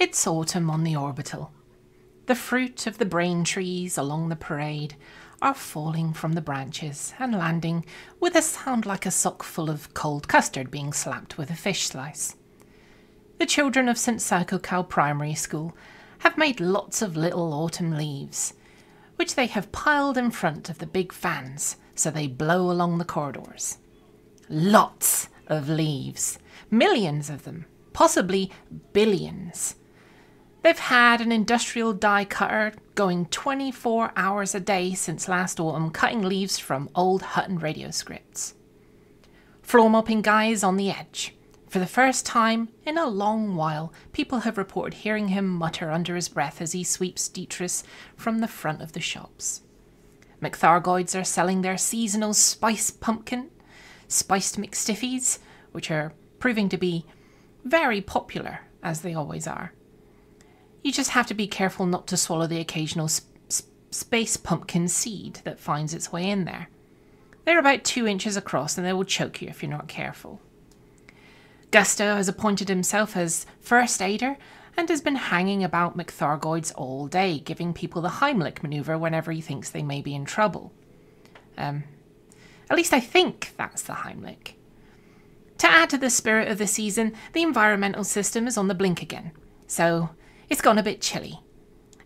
It's autumn on the orbital. The fruit of the brain trees along the parade are falling from the branches and landing with a sound like a sock full of cold custard being slapped with a fish slice. The children of St. Cyclecow Primary School have made lots of little autumn leaves, which they have piled in front of the big fans so they blow along the corridors. Lots of leaves, millions of them, possibly billions. They've had an industrial die cutter going 24 hours a day since last autumn, cutting leaves from old Hutton radio scripts. Floor mopping guy is on the edge. For the first time in a long while, people have reported hearing him mutter under his breath as he sweeps detritus from the front of the shops. McThargoids are selling their seasonal spice pumpkin, spiced McStiffies, which are proving to be very popular, as they always are. You just have to be careful not to swallow the occasional space pumpkin seed that finds its way in there. They're about 2 inches across and they will choke you if you're not careful. Gusto has appointed himself as first aider and has been hanging about McThargoids all day, giving people the Heimlich manoeuvre whenever he thinks they may be in trouble. At least I think that's the Heimlich. To add to the spirit of the season, the environmental system is on the blink again, so it's gone a bit chilly,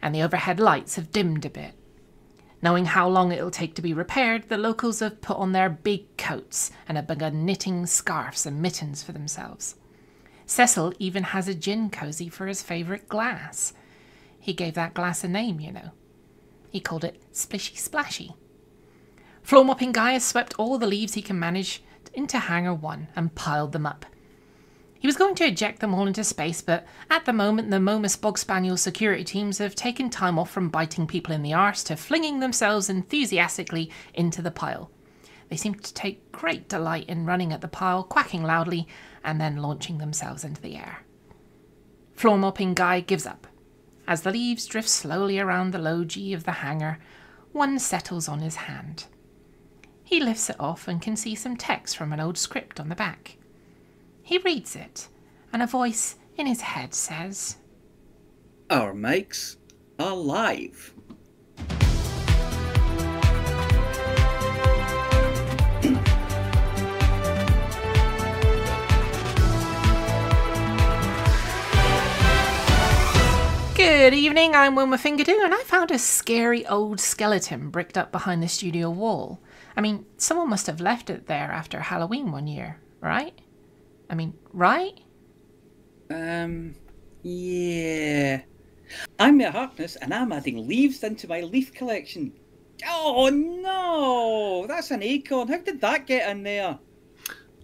and the overhead lights have dimmed a bit. Knowing how long it'll take to be repaired, the locals have put on their big coats and have begun knitting scarves and mittens for themselves. Cecil even has a gin cosy for his favourite glass. He gave that glass a name, you know. He called it Splishy Splashy. Floor mopping guy has swept all the leaves he can manage into Hangar 1 and piled them up. He was going to eject them all into space, but at the moment the Momus Bog Spaniel security teams have taken time off from biting people in the arse to flinging themselves enthusiastically into the pile. They seem to take great delight in running at the pile, quacking loudly, and then launching themselves into the air. Floor mopping guy gives up. As the leaves drift slowly around the low G of the hangar, one settles on his hand. He lifts it off and can see some text from an old script on the back. He reads it, and a voice in his head says, "Our mics are live." Good evening, I'm Wilma Fingerdoo, and I found a scary old skeleton bricked up behind the studio wall. I mean, someone must have left it there after Halloween one year, right? Right? Yeah. I'm Matt Harkness, and I'm adding leaves into my leaf collection. Oh no! That's an acorn. How did that get in there?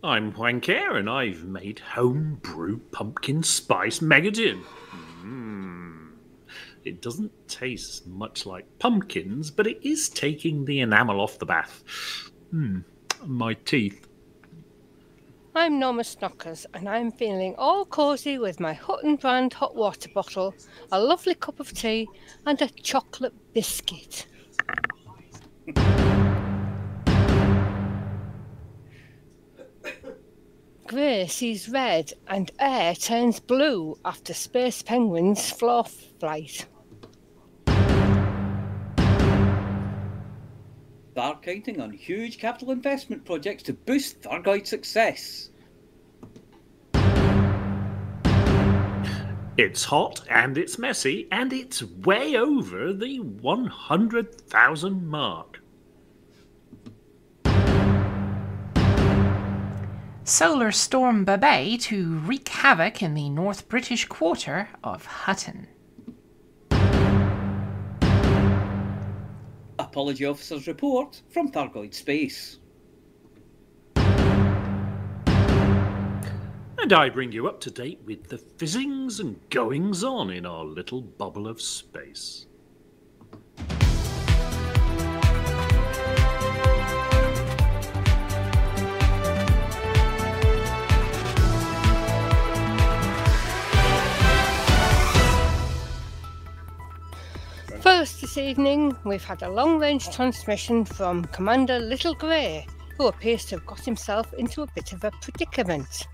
I'm Juan Kerr, and I've made homebrew pumpkin spice megadin. It doesn't taste much like pumpkins, but it is taking the enamel off the bath. My teeth. I'm Norma Snockers, and I'm feeling all cosy with my Hutton brand hot water bottle, a lovely cup of tea, and a chocolate biscuit. Grey sees red, and air turns blue after Space Penguin's floor flight. Start counting on huge capital investment projects to boost Thargoid success. It's hot, and it's messy, and it's way over the 100,000 mark. Solar Storm Babet to wreak havoc in the North British quarter of Hutton. Apology Officer's report from Thargoid Space. And I bring you up to date with the fizzings and goings-on in our little bubble of space. First this evening, we've had a long-range transmission from Commander Little Grey, who appears to have got himself into a bit of a predicament.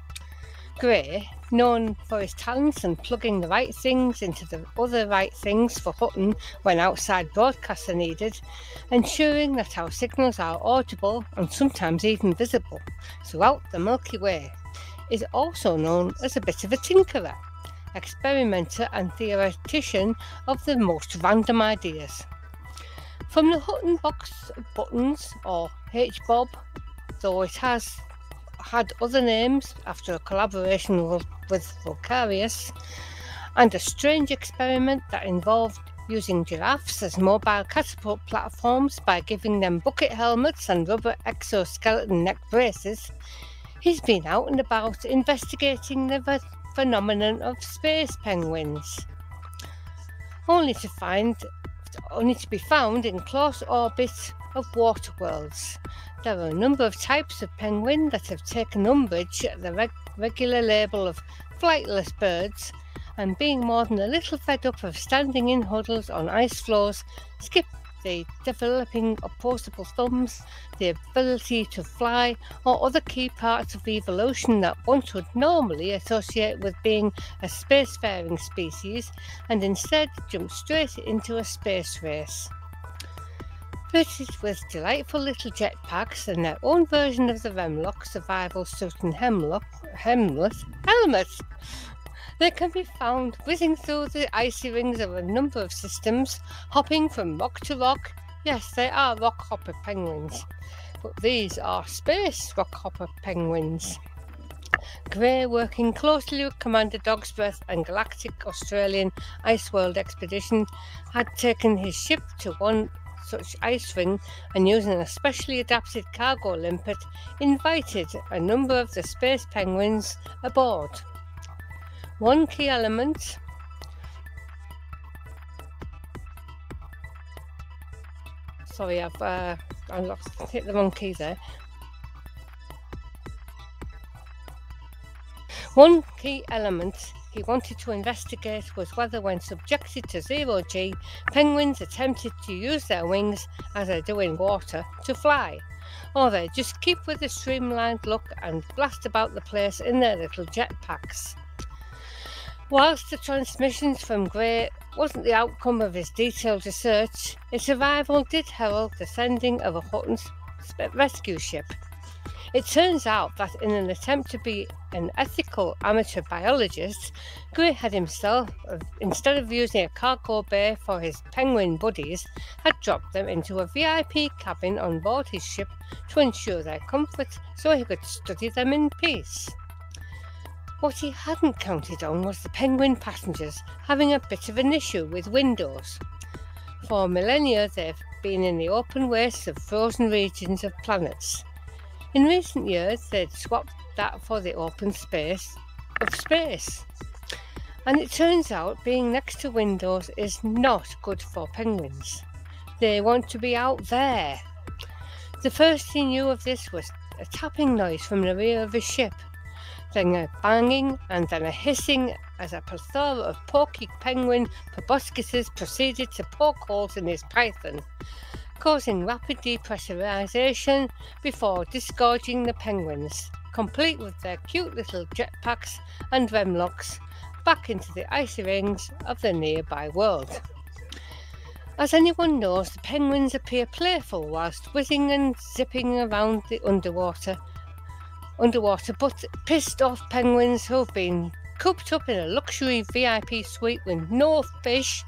Gray, known for his talents and plugging the right things into the other right things for Hutton when outside broadcasts are needed, ensuring that our signals are audible and sometimes even visible throughout the Milky Way, is also known as a bit of a tinkerer, experimenter and theoretician of the most random ideas. From the Hutton Box of Buttons, or H-Bob, though it has had other names after a collaboration with Vocarious, and a strange experiment that involved using giraffes as mobile catapult platforms by giving them bucket helmets and rubber exoskeleton neck braces, he's been out and about investigating the phenomenon of space penguins, only to be found in close orbit of water worlds. There are a number of types of penguin that have taken umbrage at the regular label of flightless birds, and being more than a little fed up of standing in huddles on ice floes, skip the developing opposable thumbs, the ability to fly, or other key parts of evolution that one would normally associate with being a spacefaring species, and instead jump straight into a space race. Fitted with delightful little jetpacks and their own version of the Remlock survival suit and helmet, they can be found whizzing through the icy rings of a number of systems, hopping from rock to rock. Yes, they are rockhopper penguins, but these are space rockhopper penguins. Gray, working closely with Commander Dogsbreath and Galactic Australian Ice World Expedition, had taken his ship to one such ice ring, and using a specially adapted cargo limpet, invited a number of the space penguins aboard. One key element hit the wrong key there. One key element he wanted to investigate was whether, when subjected to zero-G, penguins attempted to use their wings, as they do in water, to fly, or they just keep with a streamlined look and blast about the place in their little jetpacks. Whilst the transmissions from Gray wasn't the outcome of his detailed research, its arrival did herald the sending of a Hutton's rescue ship. It turns out that in an attempt to be an ethical amateur biologist, Gray had himself, instead of using a cargo bay for his penguin buddies, had dropped them into a VIP cabin on board his ship to ensure their comfort so he could study them in peace. What he hadn't counted on was the penguin passengers having a bit of an issue with windows. For millennia they've been in the open wastes of frozen regions of planets. In recent years, they'd swapped that for the open space of space. And it turns out being next to windows is not good for penguins. They want to be out there. The first he knew of this was a tapping noise from the rear of his ship, then a banging and then a hissing as a plethora of porky penguin proboscises proceeded to poke holes in his python, causing rapid depressurization before disgorging the penguins, complete with their cute little jetpacks and remlocks, back into the icy rings of the nearby world. As anyone knows, the penguins appear playful whilst whizzing and zipping around the underwater, but pissed off penguins who've been cooped up in a luxury VIP suite with no fish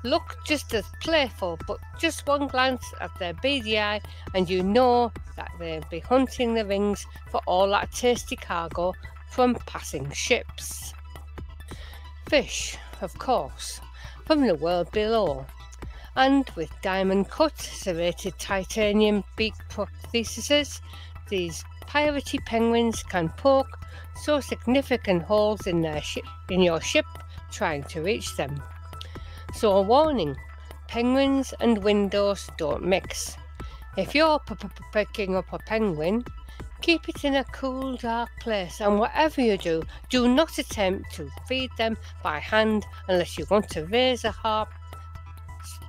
look just as playful, but just one glance at their beady eye and you know that they'll be hunting the rings for all that tasty cargo from passing ships. Fish, of course, from the world below, and with diamond-cut, serrated titanium beak prostheses, these piratey penguins can poke so significant holes in your ship trying to reach them. So a warning, penguins and windows don't mix. If you're picking up a penguin, keep it in a cool, dark place, and whatever you do, do not attempt to feed them by hand unless you want to raise a harp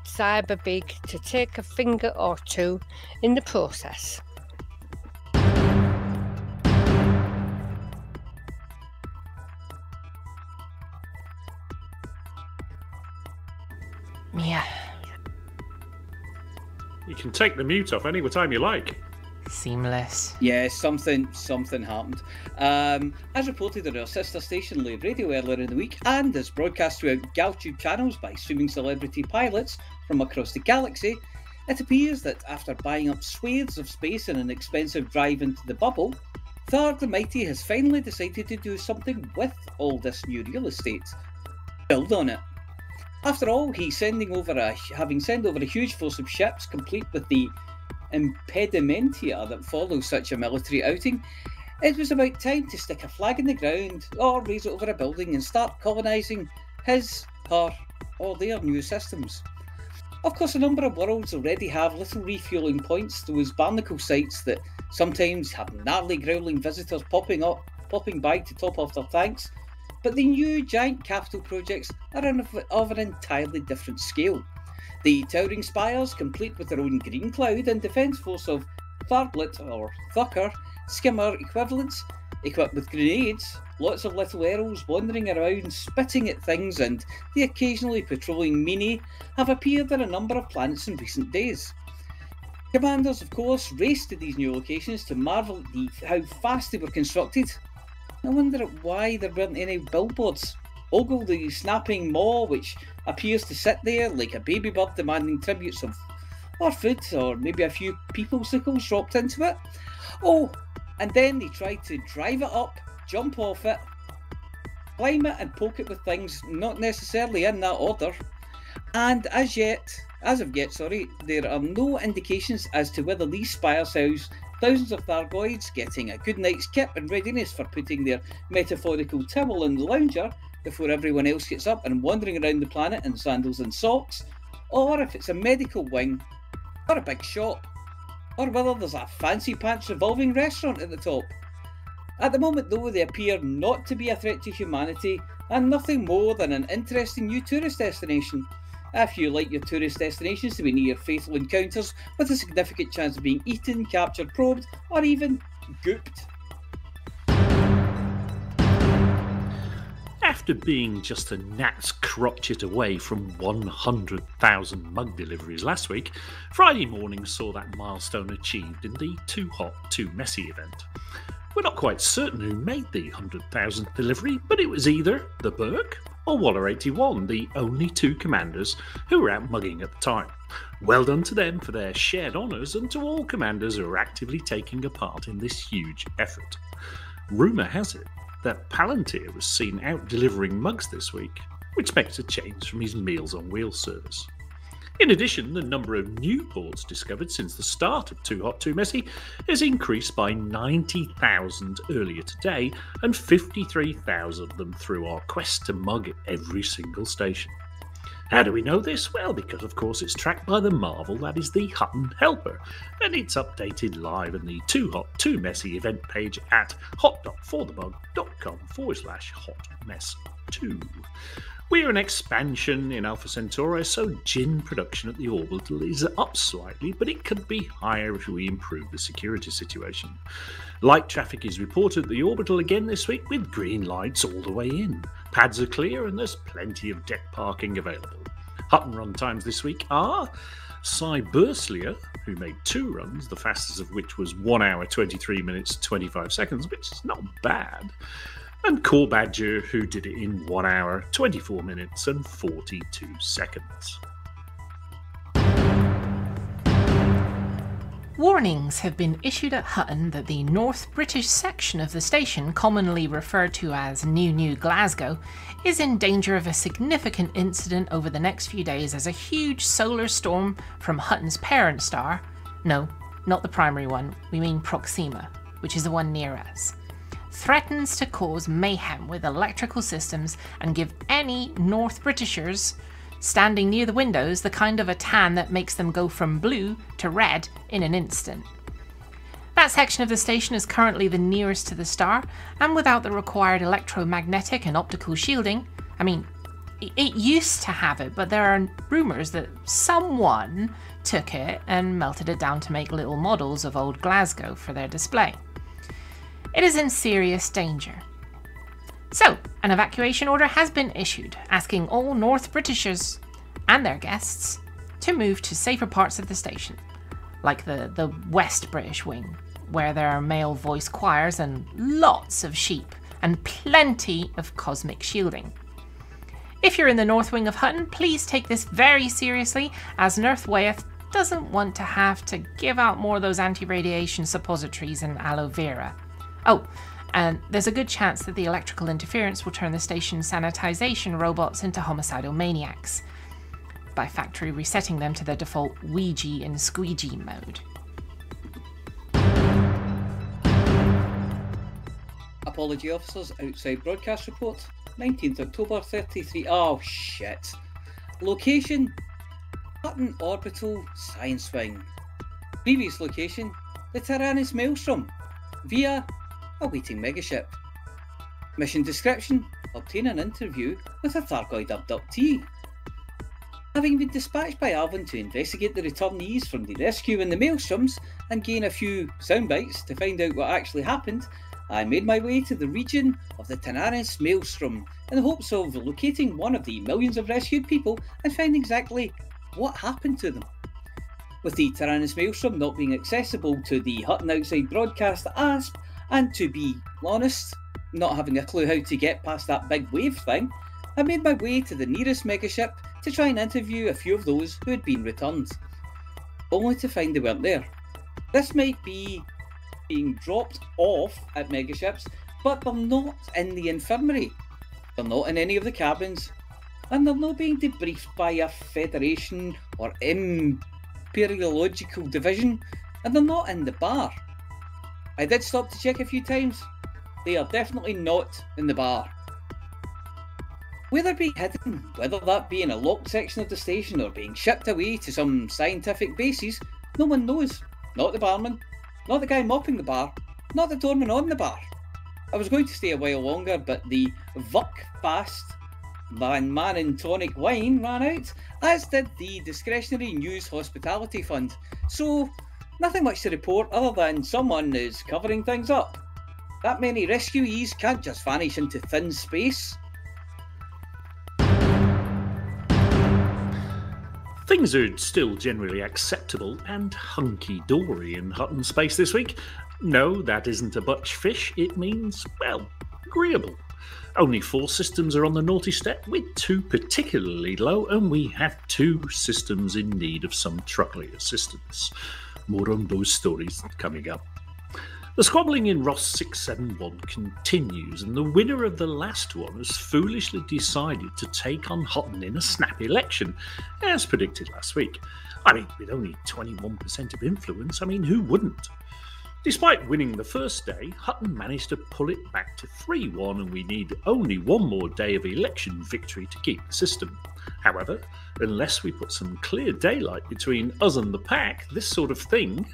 cyber beak to take a finger or two in the process. Mia. You can take the mute off any time you like. Seamless. Yeah, something happened. As reported on our sister station Live Radio earlier in the week, and as broadcast throughout GalTube channels by streaming celebrity pilots from across the galaxy, it appears that after buying up swathes of space in an expensive drive into the bubble, Tharg the Mighty has finally decided to do something with all this new real estate. Build on it. After all, he's having sent over a huge force of ships, complete with the impedimentia that follows such a military outing. It was about time to stick a flag in the ground or raise it over a building and start colonising his, her, or their new systems. Of course, a number of worlds already have little refuelling points, those barnacle sites that sometimes have gnarly growling visitors popping by to top off their tanks, but the new giant capital projects are of an entirely different scale. The towering spires, complete with their own green cloud and defence force of Tharglet or Thucker skimmer equivalents, equipped with grenades, lots of little arrows wandering around, spitting at things, and the occasionally patrolling meanie, have appeared on a number of planets in recent days. Commanders, of course, raced to these new locations to marvel at how fast they were constructed. I wonder why there weren't any billboards. Ogle the snapping maw, which appears to sit there like a baby bird demanding tributes of or food, or maybe a few peoplesicles dropped into it. Oh, and then they tried to drive it up, jump off it, climb it and poke it with things not necessarily in that order. And as of yet, there are no indications as to whether these spires house thousands of Thargoids getting a good night's kip and readiness for putting their metaphorical towel in the lounger before everyone else gets up and wandering around the planet in sandals and socks, or if it's a medical wing, or a big shop, or whether there's a fancy pants revolving restaurant at the top. At the moment though, they appear not to be a threat to humanity and nothing more than an interesting new tourist destination. If you like your tourist destinations to be near fatal encounters with a significant chance of being eaten, captured, probed, or even gooped. After being just a gnat's crotchet away from 100,000 mug deliveries last week, Friday morning saw that milestone achieved in the Too Hot, Too Messy event. We're not quite certain who made the 100,000th delivery, but it was either the Burke or Waller 81, the only two commanders who were out mugging at the time. Well done to them for their shared honours, and to all commanders who are actively taking a part in this huge effort. Rumour has it that Palantir was seen out delivering mugs this week, which makes a change from his Meals on Wheels service. In addition, the number of new ports discovered since the start of Too Hot, Too Messy has increased by 90,000 earlier today, and 53,000 of them through our quest to mug every single station. How do we know this? Well, because of course it's tracked by the marvel that is the Hutton Helper, and it's updated live in the Too Hot, Too Messy event page at hot.forthebug.com/hotmess2. We're an expansion in Alpha Centauri, so Jin production at the orbital is up slightly, but it could be higher if we improve the security situation. Light traffic is reported at the orbital again this week, with green lights all the way in. Pads are clear and there's plenty of deck parking available. Hutton run times this week are Cy Burslia, who made 2 runs, the fastest of which was 1 hour 23 minutes 25 seconds, which is not bad, and Core Badger, who did it in 1 hour 24 minutes and 42 seconds. Warnings have been issued at Hutton that the North British section of the station, commonly referred to as New Glasgow, is in danger of a significant incident over the next few days as a huge solar storm from Hutton's parent star, no, not the primary one, we mean Proxima, which is the one near us, threatens to cause mayhem with electrical systems and give any North Britishers standing near the windows the kind of a tan that makes them go from blue to red in an instant. That section of the station is currently the nearest to the star, and without the required electromagnetic and optical shielding, I mean, it used to have it, but there are rumours that someone took it and melted it down to make little models of old Glasgow for their display. It is in serious danger. So, an evacuation order has been issued, asking all North Britishers and their guests to move to safer parts of the station, like the West British Wing, where there are male voice choirs and lots of sheep and plenty of cosmic shielding. If you're in the North Wing of Hutton, please take this very seriously, as Nurse Wyeth doesn't want to have to give out more of those anti-radiation suppositories and aloe vera. Oh, and there's a good chance that the electrical interference will turn the station's sanitization robots into homicidal maniacs by factory resetting them to their default Ouija and squeegee mode. Apology officers, outside broadcast report, 19th October 33. Oh shit. Location, Hutton Orbital Science Wing. Previous location, the Tyrannus Maelstrom, via a waiting megaship. Mission description, obtain an interview with a Thargoid abductee. Having been dispatched by Alvin to investigate the returnees from the rescue in the Maelstroms and gain a few soundbites to find out what actually happened, I made my way to the region of the Tyrannus Maelstrom in the hopes of locating one of the millions of rescued people and find exactly what happened to them. With the Tyrannus Maelstrom not being accessible to the Hutton Outside Broadcast ASP, and to be honest, not having a clue how to get past that big wave thing, I made my way to the nearest megaship to try and interview a few of those who had been returned, only to find they weren't there. This might be being dropped off at megaships, but they're not in the infirmary, they're not in any of the cabins, and they're not being debriefed by a Federation or Imperiological division, and they're not in the bar. I did stop to check a few times. They are definitely not in the bar. Where they're being hidden, whether that be in a locked section of the station or being shipped away to some scientific bases, no one knows. Not the barman, not the guy mopping the bar, not the doorman on the bar. I was going to stay a while longer, but the Vuck Fast Van Manen tonic wine ran out, as did the discretionary news hospitality fund. So, nothing much to report other than someone is covering things up. That many rescuees can't just vanish into thin space. Things are still generally acceptable and hunky-dory in Hutton space this week. No, that isn't a butch fish, it means, well, agreeable. Only 4 systems are on the naughty step, with 2 particularly low, and we have 2 systems in need of some truckling assistance. More on those stories coming up. The squabbling in Ross 671 continues, and the winner of the last one has foolishly decided to take on Hutton in a snap election, as predicted last week. I mean, with only 21% of influence, who wouldn't? Despite winning the first day, Hutton managed to pull it back to 3-1, and we need only one more day of election victory to keep the system. However, unless we put some clear daylight between us and the pack, this sort of thing,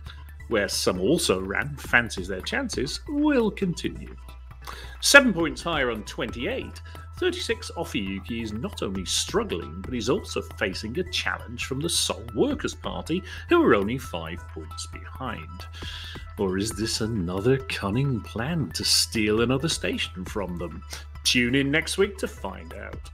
where some also ran, fancies their chances, will continue. 7 points higher on 28, 36 Offiyuki is not only struggling, but he's also facing a challenge from the Sol Workers' Party, who are only 5 points behind. Or is this another cunning plan to steal another station from them? Tune in next week to find out.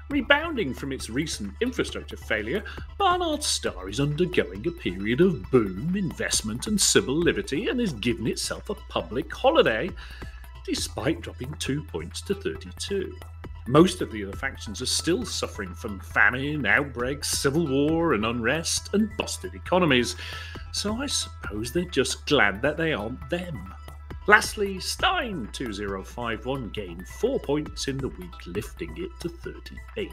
Rebounding from its recent infrastructure failure, Barnard Star is undergoing a period of boom, investment and civil liberty, and has given itself a public holiday, despite dropping 2 points to 32. Most of the other factions are still suffering from famine, outbreaks, civil war and unrest, and busted economies, so I suppose they're just glad that they aren't them. Lastly, Stein 2051 gained 4 points in the week, lifting it to 38.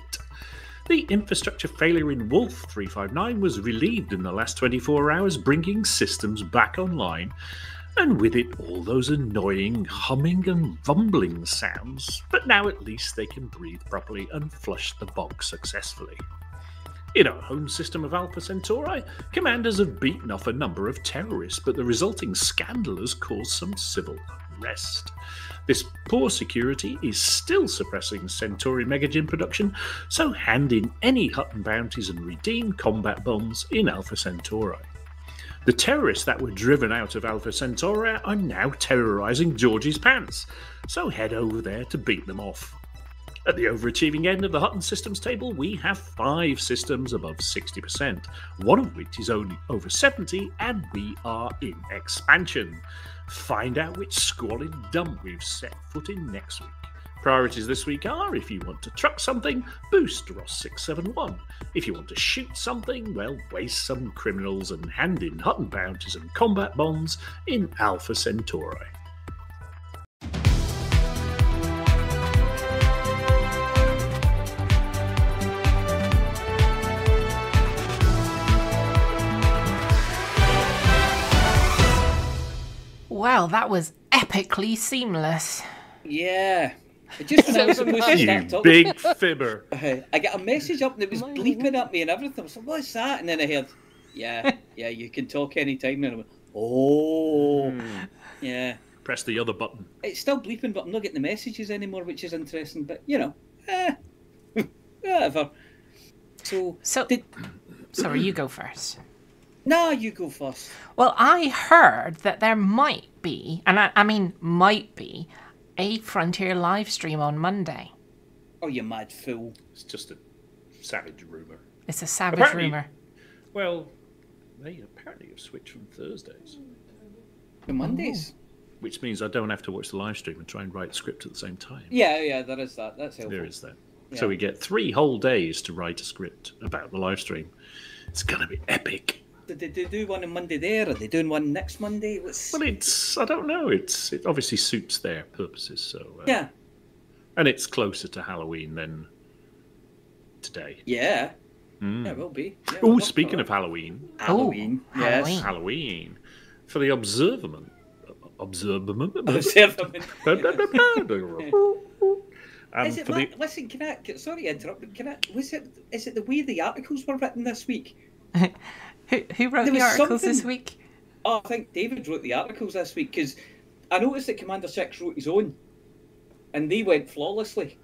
The infrastructure failure in Wolf 359 was relieved in the last 24 hours, bringing systems back online, and with it all those annoying humming and rumbling sounds, but now at least they can breathe properly and flush the bog successfully. In our home system of Alpha Centauri, commanders have beaten off a number of terrorists, but the resulting scandal has caused some civil unrest. This poor security is still suppressing Centauri Megagin production, so hand in any Hutton bounties and redeem combat bombs in Alpha Centauri. The terrorists that were driven out of Alpha Centauri are now terrorising Georgie's pants, so head over there to beat them off. At the overachieving end of the Hutton Systems table, we have 5 systems above 60%, one of which is only over 70, and we are in expansion. Find out which squalid dump we've set foot in next week. Priorities this week are, if you want to truck something, boost Ross 671. If you want to shoot something, well, waste some criminals and hand in Hutton bounties and combat bonds in Alpha Centauri. Well, that was epically seamless. Yeah. Just when I was supposed to start You talking, big fibber. I got a message up and it was bleeping at me and everything. I was like, what's that? And then I heard, yeah, you can talk anytime. And I went, oh, yeah. Press the other button. It's still bleeping, but I'm not getting the messages anymore, which is interesting. But, you know, whatever. So Sorry, you go first. no, you go first. Well, I heard that there might be, and I mean might be, a Frontier live stream on Monday. Oh, you mad fool. It's just a savage rumour. It's a savage Apparently- rumour. Well, they apparently have switched from Thursdays, The Mondays. which means I don't have to watch the live stream and try and write script at the same time. Yeah, there is that. That's helpful. There is that. Yeah. So we get 3 whole days to write a script about the live stream. It's going to be epic. Did they do one on Monday there? Are they doing one next Monday? Well, I don't know. It obviously suits their purposes. So Yeah. and it's closer to Halloween than today. Yeah. Yeah, it will be. Yeah, Oh, we'll speaking work of Halloween, Halloween. Oh, Yes. Halloween. Halloween for the observament. Observament. Is it, for the, listen, sorry to interrupt, but is it the way the articles were written this week? Who wrote There the was articles this something- week? Oh, I think David wrote the articles this week, because I noticed that Commander 6 wrote his own, and they went flawlessly.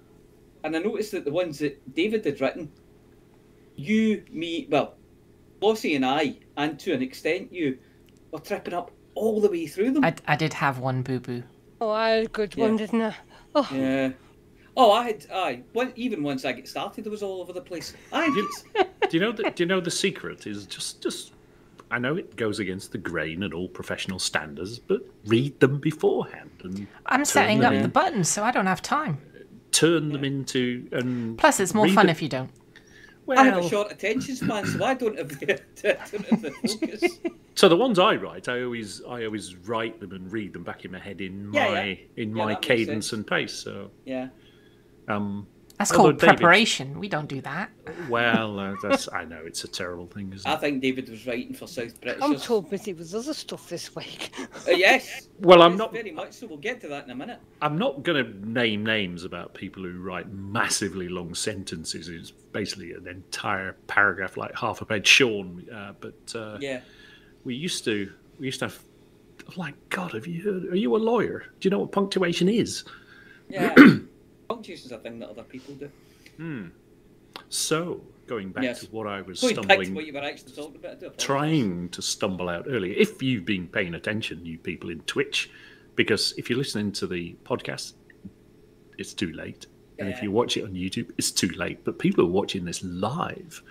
And I noticed that the ones that David had written, you, me, well, Flossie and I, and to an extent you, were tripping up all the way through them. I did have one boo-boo. Oh, I had a good one, didn't I? Oh, Yeah. Oh, even once I get started, it was all over the place. do you know the secret is just I know it goes against the grain and all professional standards, but read them beforehand and I'm setting up them the in- buttons, so I don't have time. turn them into and Plus, it's more read fun them- if you don't. I have a Well, short attention span, so I don't have the focus. so the ones I write, I always write them and read them back in my head in Yeah, my yeah. in Yeah, my that makes cadence sense. and pace. So Yeah. That's Although called David- preparation. We don't do that. well, that's I know it's a terrible thing, isn't I it? think David was writing for South British. I'm so busy with other stuff this week. Yes. Well, I'm Yes, not. very much so. We'll get to that in a minute. I'm not going to name names about people who write massively long sentences. It's basically an entire paragraph, like half a page. Sean, but Yeah. we used to have. Like God, have you heard? Are you a lawyer? Do you know what punctuation is? Yeah. Punctuation is a thing that other people do. So going back Yes. to what I was Going back to stumbling, what you were actually talking about. I do apologise. trying to stumble out earlier. If you've been paying attention, you people in Twitch, because if you're listening to the podcast, it's too late. And if Yeah. you watch it on YouTube, it's too late. But people who are watching this live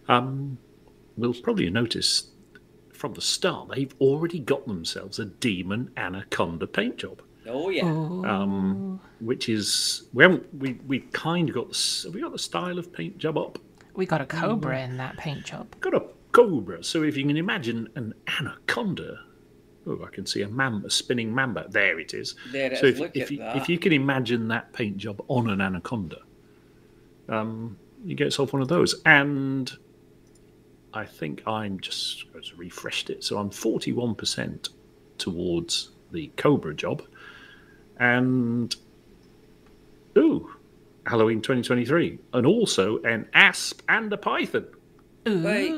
will probably notice from the start they've already got themselves a Demon Anaconda paint job, Oh, yeah. which is we kind of got have we got the style of paint job up? We got a cobra in that paint job. Got a cobra. So if you can imagine an anaconda, oh, I can see a spinning mamba. There it is. There it so is. if, Look if at you that. if you can imagine that paint job on an anaconda, you get yourself one of those. And I think I'm just refreshed it, so I'm 41% towards the cobra job, and Halloween 2023, and also an asp and a python. Right,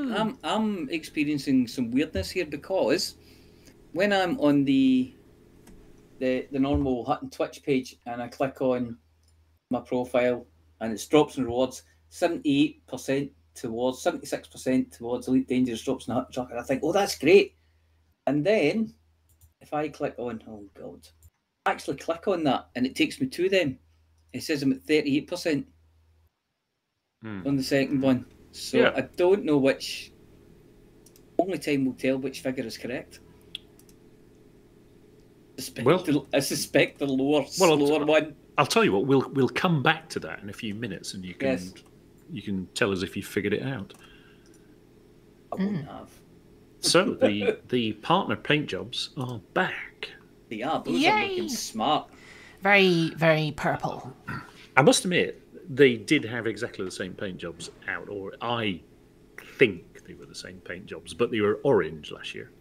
I'm experiencing some weirdness here because when I'm on the normal Hutton Twitch page and I click on my profile and it's drops and rewards, 78% towards 76% towards Elite Dangerous drops and Hutton Truck, and I think, oh, that's great. And then if I click on, oh god, I actually click on that and it takes me to them, It says I'm at 38% Hmm. on the second one. So Yeah. I don't know which. Only time will tell which figure is correct. I suspect the lower, slower one. I'll tell you what. We'll come back to that in a few minutes, and you can Yes. you can tell us if you figured it out. I won't have. So the partner paint jobs are back. They are. Those are Yay! looking smart. Very, very purple. I must admit, they did have exactly the same paint jobs out, or I think they were the same paint jobs, but they were orange last year.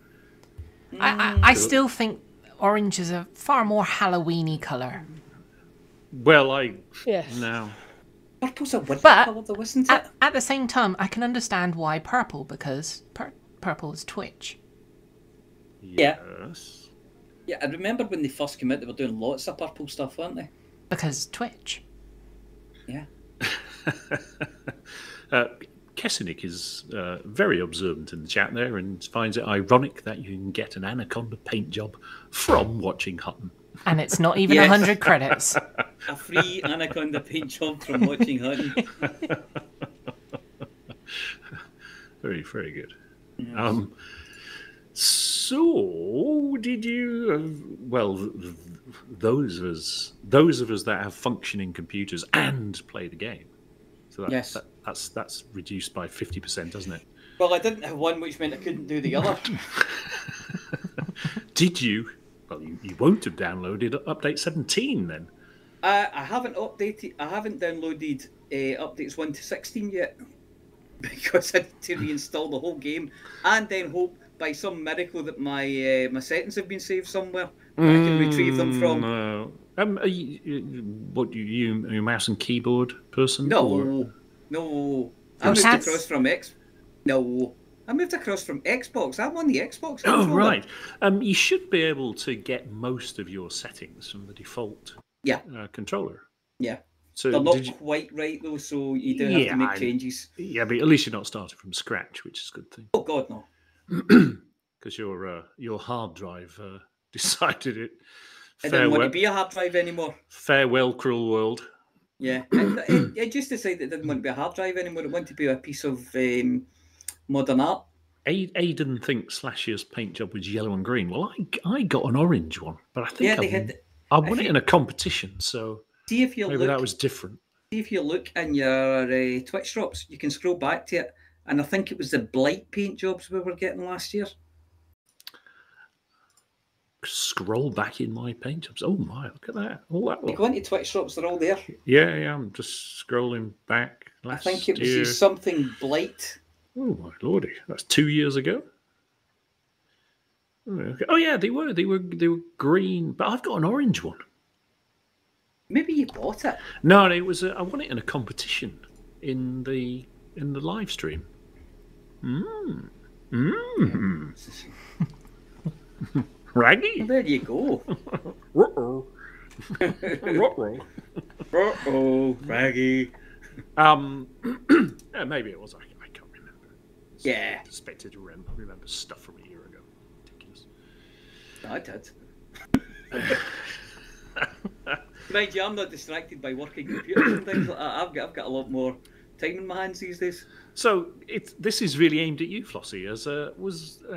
I still think orange is a far more Halloween-y colour. Well, Yes. no. Purple's a winter But colour, though, isn't it? At the same time, I can understand why purple, because purple is Twitch. Yeah. Yes. Yeah, I remember when they first came out, they were doing lots of purple stuff, weren't they? Because Twitch. Yeah. Kesenic is very observant in the chat there and finds it ironic that you can get an Anaconda paint job from watching Hutton. And it's not even Yes. 100 credits. A free Anaconda paint job from watching Hutton. Very, very good. So, did you? Those of us that have functioning computers and play the game. So Yes. that's reduced by 50%, doesn't it? Well, I didn't have one, which meant I couldn't do the other. Did you? Well, you won't have downloaded update 17 then. I haven't updated. I haven't downloaded updates 1 to 16 yet because I need to reinstall the whole game and then hope by some miracle that my my settings have been saved somewhere that I can retrieve them from. No. Are you a mouse and keyboard person? or- No. I Oh, moved that's- across from No, I moved across from Xbox. I'm on the Xbox. Oh, controller. right. You should be able to get most of your settings from the default Yeah, controller. yeah. So They're not did you, quite right though, so you do have Yeah, to make I- changes. yeah, but at least you're not starting from scratch, which is a good thing. Oh God, no. Because your hard drive decided it. I didn't want to be a hard drive anymore. Farewell, cruel world. Yeah, it just decided it didn't want to be a hard drive anymore. It wanted to be a piece of modern art. Aiden thinks Slashier's paint job was yellow and green. Well, I got an orange one, but I think Yeah, they had. I won if it you- in a competition, so See if you maybe look. that was different. See if you look in your Twitch drops, you can scroll back to it, and I think it was the Blight paint jobs we were getting last year. Scroll back in my paint jobs. Oh my, look at that! All that You lot. go into Twitch drops, they're all there. Yeah. I'm just scrolling back. I Last think it was year. something Blight. Oh my lordy, that's 2 years ago. Oh, okay. Oh yeah, they were green, but I've got an orange one. Maybe you bought it. No, it was. I won it in a competition in the live stream. Raggy. There you go. Uh-oh. Uh-oh. Oh, Raggy. Yeah, maybe it was. I can't remember. Yeah, Expected to remember stuff from a year ago. Ridiculous. I did. Mind you, I'm not distracted by working computers and things like that. I've got a lot more time in my hands these days. So this is really aimed at you, Flossie.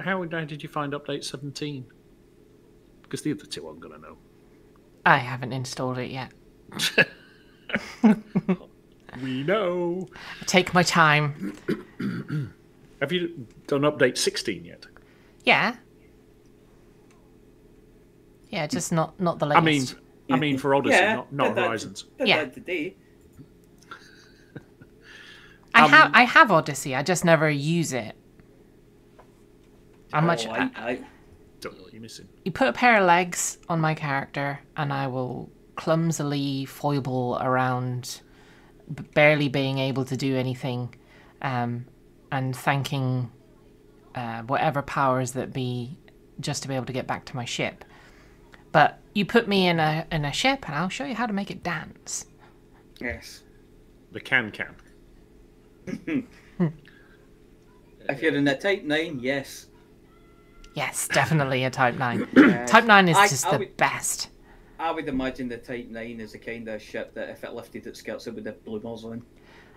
How did you find update 17? Because the other two I'm gonna know. I haven't installed it yet. We know. I take my time. Have you done update 16 yet? Yeah. Yeah, just not the latest. I mean for Odyssey, not did that- Horizons. Did Yeah. that today. I have Odyssey. I just never use it. I Don't know what you're missing. You put a pair of legs on my character, and I will clumsily foible around, barely being able to do anything, and thanking whatever powers that be just to be able to get back to my ship. But you put me in a ship, and I'll show you how to make it dance. Yes. The can. If you're in a Type 9, yes. Yes, definitely a Type 9. Yes. Type 9 is I just the would- best. I would imagine the Type 9 is the kind of ship that if it lifted its skirts, it would have bloomers on.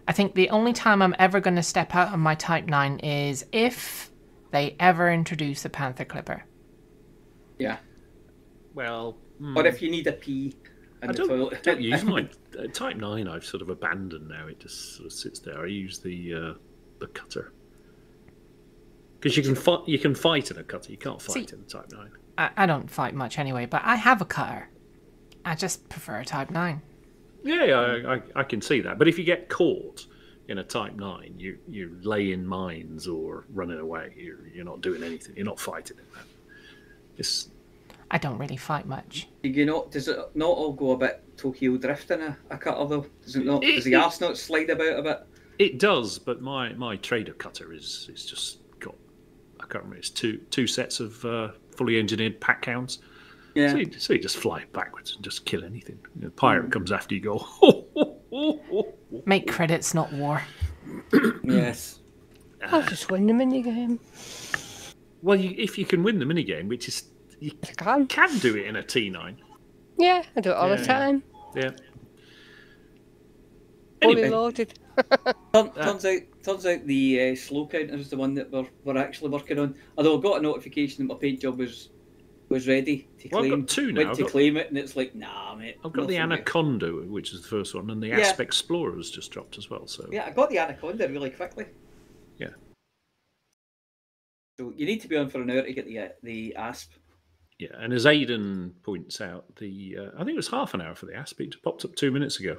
I think the only time I'm ever going to step out on my Type 9 is if they ever introduce a Panther Clipper. Yeah. Well, Or if you need a pee in I the toilet. don't use my Type 9. I've sort of abandoned now. It just sort of sits there. I use the cutter. Because you can fight in a cutter. You can't fight in a Type 9. I don't fight much anyway, but I have a cutter. I just prefer a Type 9. Yeah, I can see that. But if you get caught in a Type 9, you lay in mines or running away. You're not doing anything. You're not fighting in that. I don't really fight much. Does it not all go a bit Tokyo Drift in a cutter though? Does it not? Does the arse not slide about a bit? It does, but my trader cutter is just got, I can't remember, it's two sets of fully engineered pack counts. Yeah. So you just fly backwards and just kill anything. The pirate comes after you, go, ho, ho, ho, ho, ho. Make credits, not war. Yes. I'll just win the minigame. Well, if you can win the minigame, which is you can do it in a T9. Yeah, I do it all the time. Yeah. Fully Anyway, loaded. Turns out the slow counter is the one that we're actually working on. Although I got a notification that my paint job was ready to Well, I've claim. got two now. Went to claim it, and it's like, nah, mate. I've got the nothing yet. Anaconda, which is the first one, and the Asp Explorer has just dropped as well. So Yeah, I got the Anaconda really quickly. yeah. So you need to be on for an hour to get the Asp. Yeah, and as Aidan points out, I think it was half an hour for the Asp. It popped up 2 minutes ago.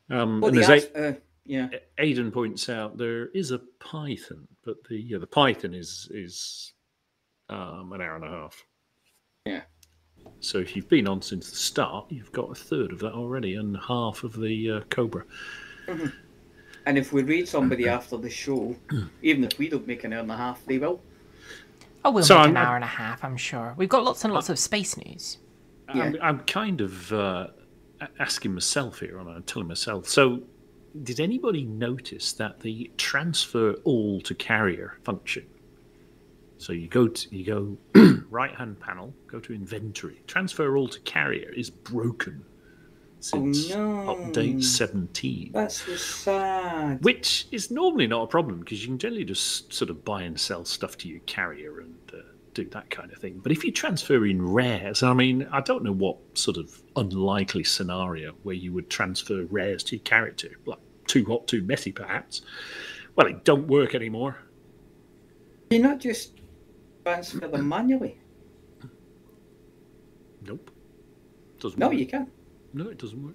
And the as Asp, yeah. Aidan points out, there is a Python, but the Python is an hour and a half. Yeah. So if you've been on since the start, you've got a third of that already, and half of the Cobra. Mm-hmm. And if we raid somebody after the show, even if we don't make an hour and a half, they will. Oh, we'll So make I'm- an hour and a half, I'm sure. We've got lots and lots of space news. Yeah. I'm kind of asking myself here, and I'm telling myself. So, did anybody notice that the transfer all to carrier function? So you go right hand panel, go to inventory, transfer all to carrier is broken since update 17. That's so sad. Which is normally not a problem because you can generally just sort of buy and sell stuff to your carrier and do that kind of thing. But if you transfer in rares, I mean, I don't know what sort of unlikely scenario where you would transfer rares to your character, like too hot, too messy, perhaps. Well, it don't work anymore. Can you not just transfer them manually? Nope. Doesn't No, work. you can't. No, it doesn't work.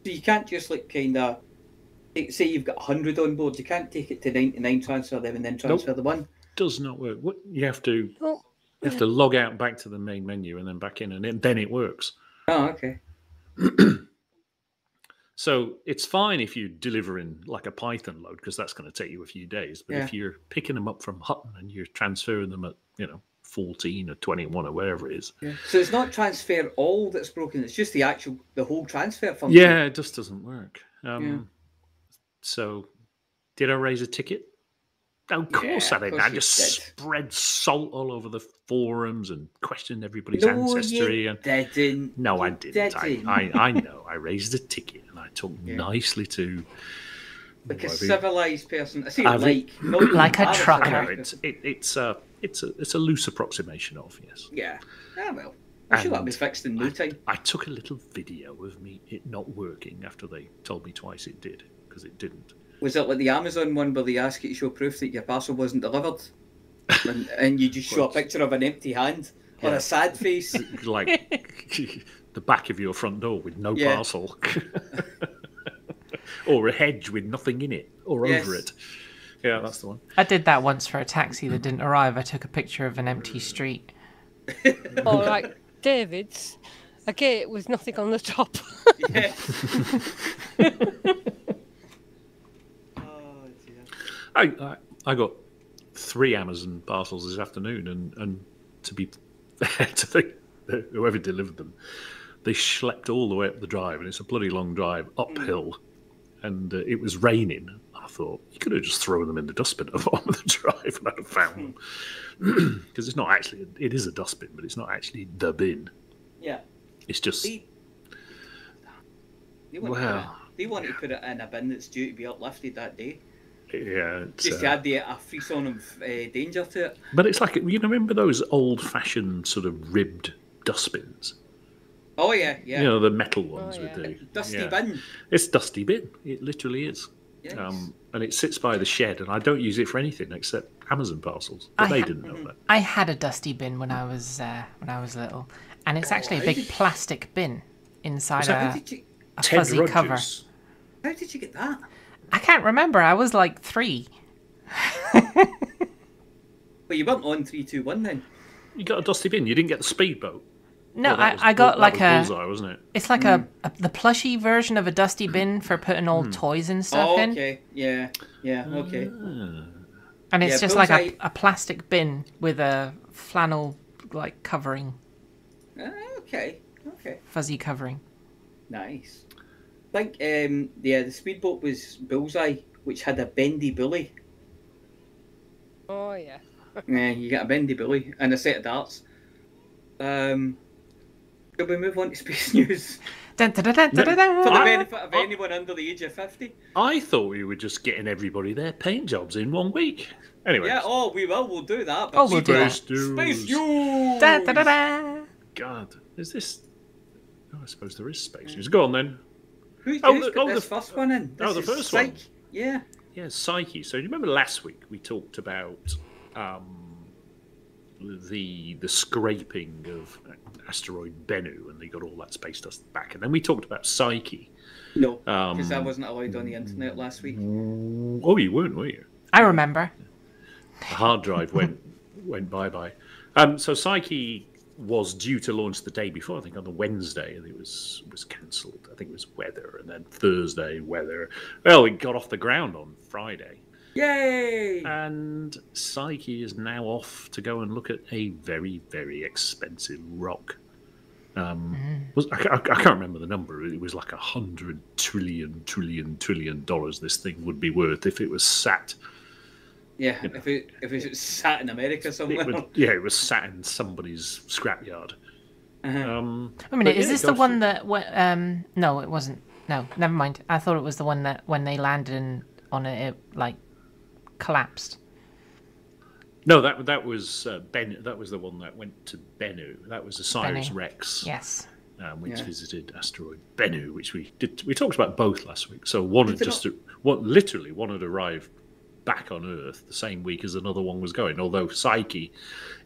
So you can't just like kind of say you've got 100 on board. You can't take it to 99, transfer them, and then transfer the one. Does not work. What you have to Oh, log out back to the main menu and then back in, and then it works. Oh, okay. So it's fine if you deliver in like a Python load because that's going to take you a few days. But if you're picking them up from Hutton and you're transferring them at 14 or 21 or whatever it is, Yeah. So it's not transfer all that's broken. It's just the whole transfer function. yeah, it just doesn't work. So did I raise a ticket? Of course I did. course I you just did. spread salt all over the forums and questioned everybody's No, ancestry. you And didn't. no, I You didn't. I know. I raised a ticket and I took nicely to Like a whatever- civilized person. I say I've- not Like a even trucker. No, civilized it's person. it's a loose approximation of, yes. Yeah. Ah, well. I'm sure that'll be And fixed in no time. I took a little video of me it not working after they told me twice it did, because it didn't. Was it like the Amazon one where they ask you to show proof that your parcel wasn't delivered? and you just show a picture of an empty hand or a sad face? Like the back of your front door with no Yeah. parcel. Or a hedge with nothing in it, or Yes. over it. Yeah, that's the one. I did that once for a taxi that didn't arrive. I took a picture of an empty street. or like David's, a gate with nothing on the top. Yeah. Oh, dear. I got 3 Amazon parcels this afternoon, and to be fair to whoever delivered them, they schlepped all the way up the drive, and it's a bloody long drive uphill, and it was raining. I thought you could have just thrown them in the dustbin at the bottom of the drive, and I'd have found them because it's not actually it is a dustbin, but it's not actually the bin. Yeah. It's just They want to put it in a bin that's due to be uplifted that day. yeah. Just to add a frisson of danger to it. But it's like, you remember those old-fashioned sort of ribbed dustbins? Oh yeah. You know, the metal ones Oh, with yeah. the Dusty bin. It's dusty bin. It literally is. Yes. And it sits by the shed, and I don't use it for anything except Amazon parcels. But they didn't know that. I had a dusty bin when I was little, and it's actually a big plastic bin inside How a did you fuzzy cover. How did you get that? I can't remember. I was like 3. Well, you weren't on 321 then. You got a dusty bin. You didn't get the speedboat. No, Oh, that was I got that like was a. bullseye, wasn't it? It's like the plushy version of a dusty bin for putting old toys and stuff Oh, in. okay. Yeah. Okay. And it's Yeah, just like bullseye- a plastic bin with a flannel like covering, Okay. fuzzy covering. Nice. I think the speedboat was Bullseye, which had a bendy bully. Oh, yeah. Yeah, you get a bendy bully and a set of darts. Shall we move on to space news? Dun, dun, dun, dun, dun, dun, dun. For the I- benefit of anyone under the age of 50. I thought we were just getting everybody their paint jobs in 1 week. Anyway. Yeah, we will. We'll do that. Oh, we'll do that. Space news! Dun, dun, dun, dun. God, is this... Oh, I suppose there is space news. Go on, then. Who's Oh, got the- this first one in? oh, This the is first one. Psych. Yeah. Yeah, Psyche. So you remember last week we talked about the scraping of asteroid Bennu, and they got all that space dust back. And then we talked about Psyche. No, because I wasn't allowed on the internet last week. Oh, you weren't, were you? I remember. The hard drive went bye-bye. So Psyche was due to launch the day before, I think on the Wednesday, and it was cancelled. I think it was weather, and then Thursday, weather. Well, it got off the ground on Friday. Yay! And Psyche is now off to go and look at a very, very expensive rock. I can't remember the number. It was like $100 trillion this thing would be worth if it was sat. Yeah, if it sat in America somewhere. It was sat in somebody's scrapyard. Wait a minute, But is yeah, this go the for one that... no, it wasn't. No, never mind. I thought it was the one that when they landed on it, like, collapsed. No, that was Ben. That was the one that went to Bennu. That was Osiris Bennu. Rex. Yes. Which Yeah. visited asteroid Bennu, which we did. We talked about both last week. So one had Did just literally one had arrived back on Earth the same week as another one was going. Although Psyche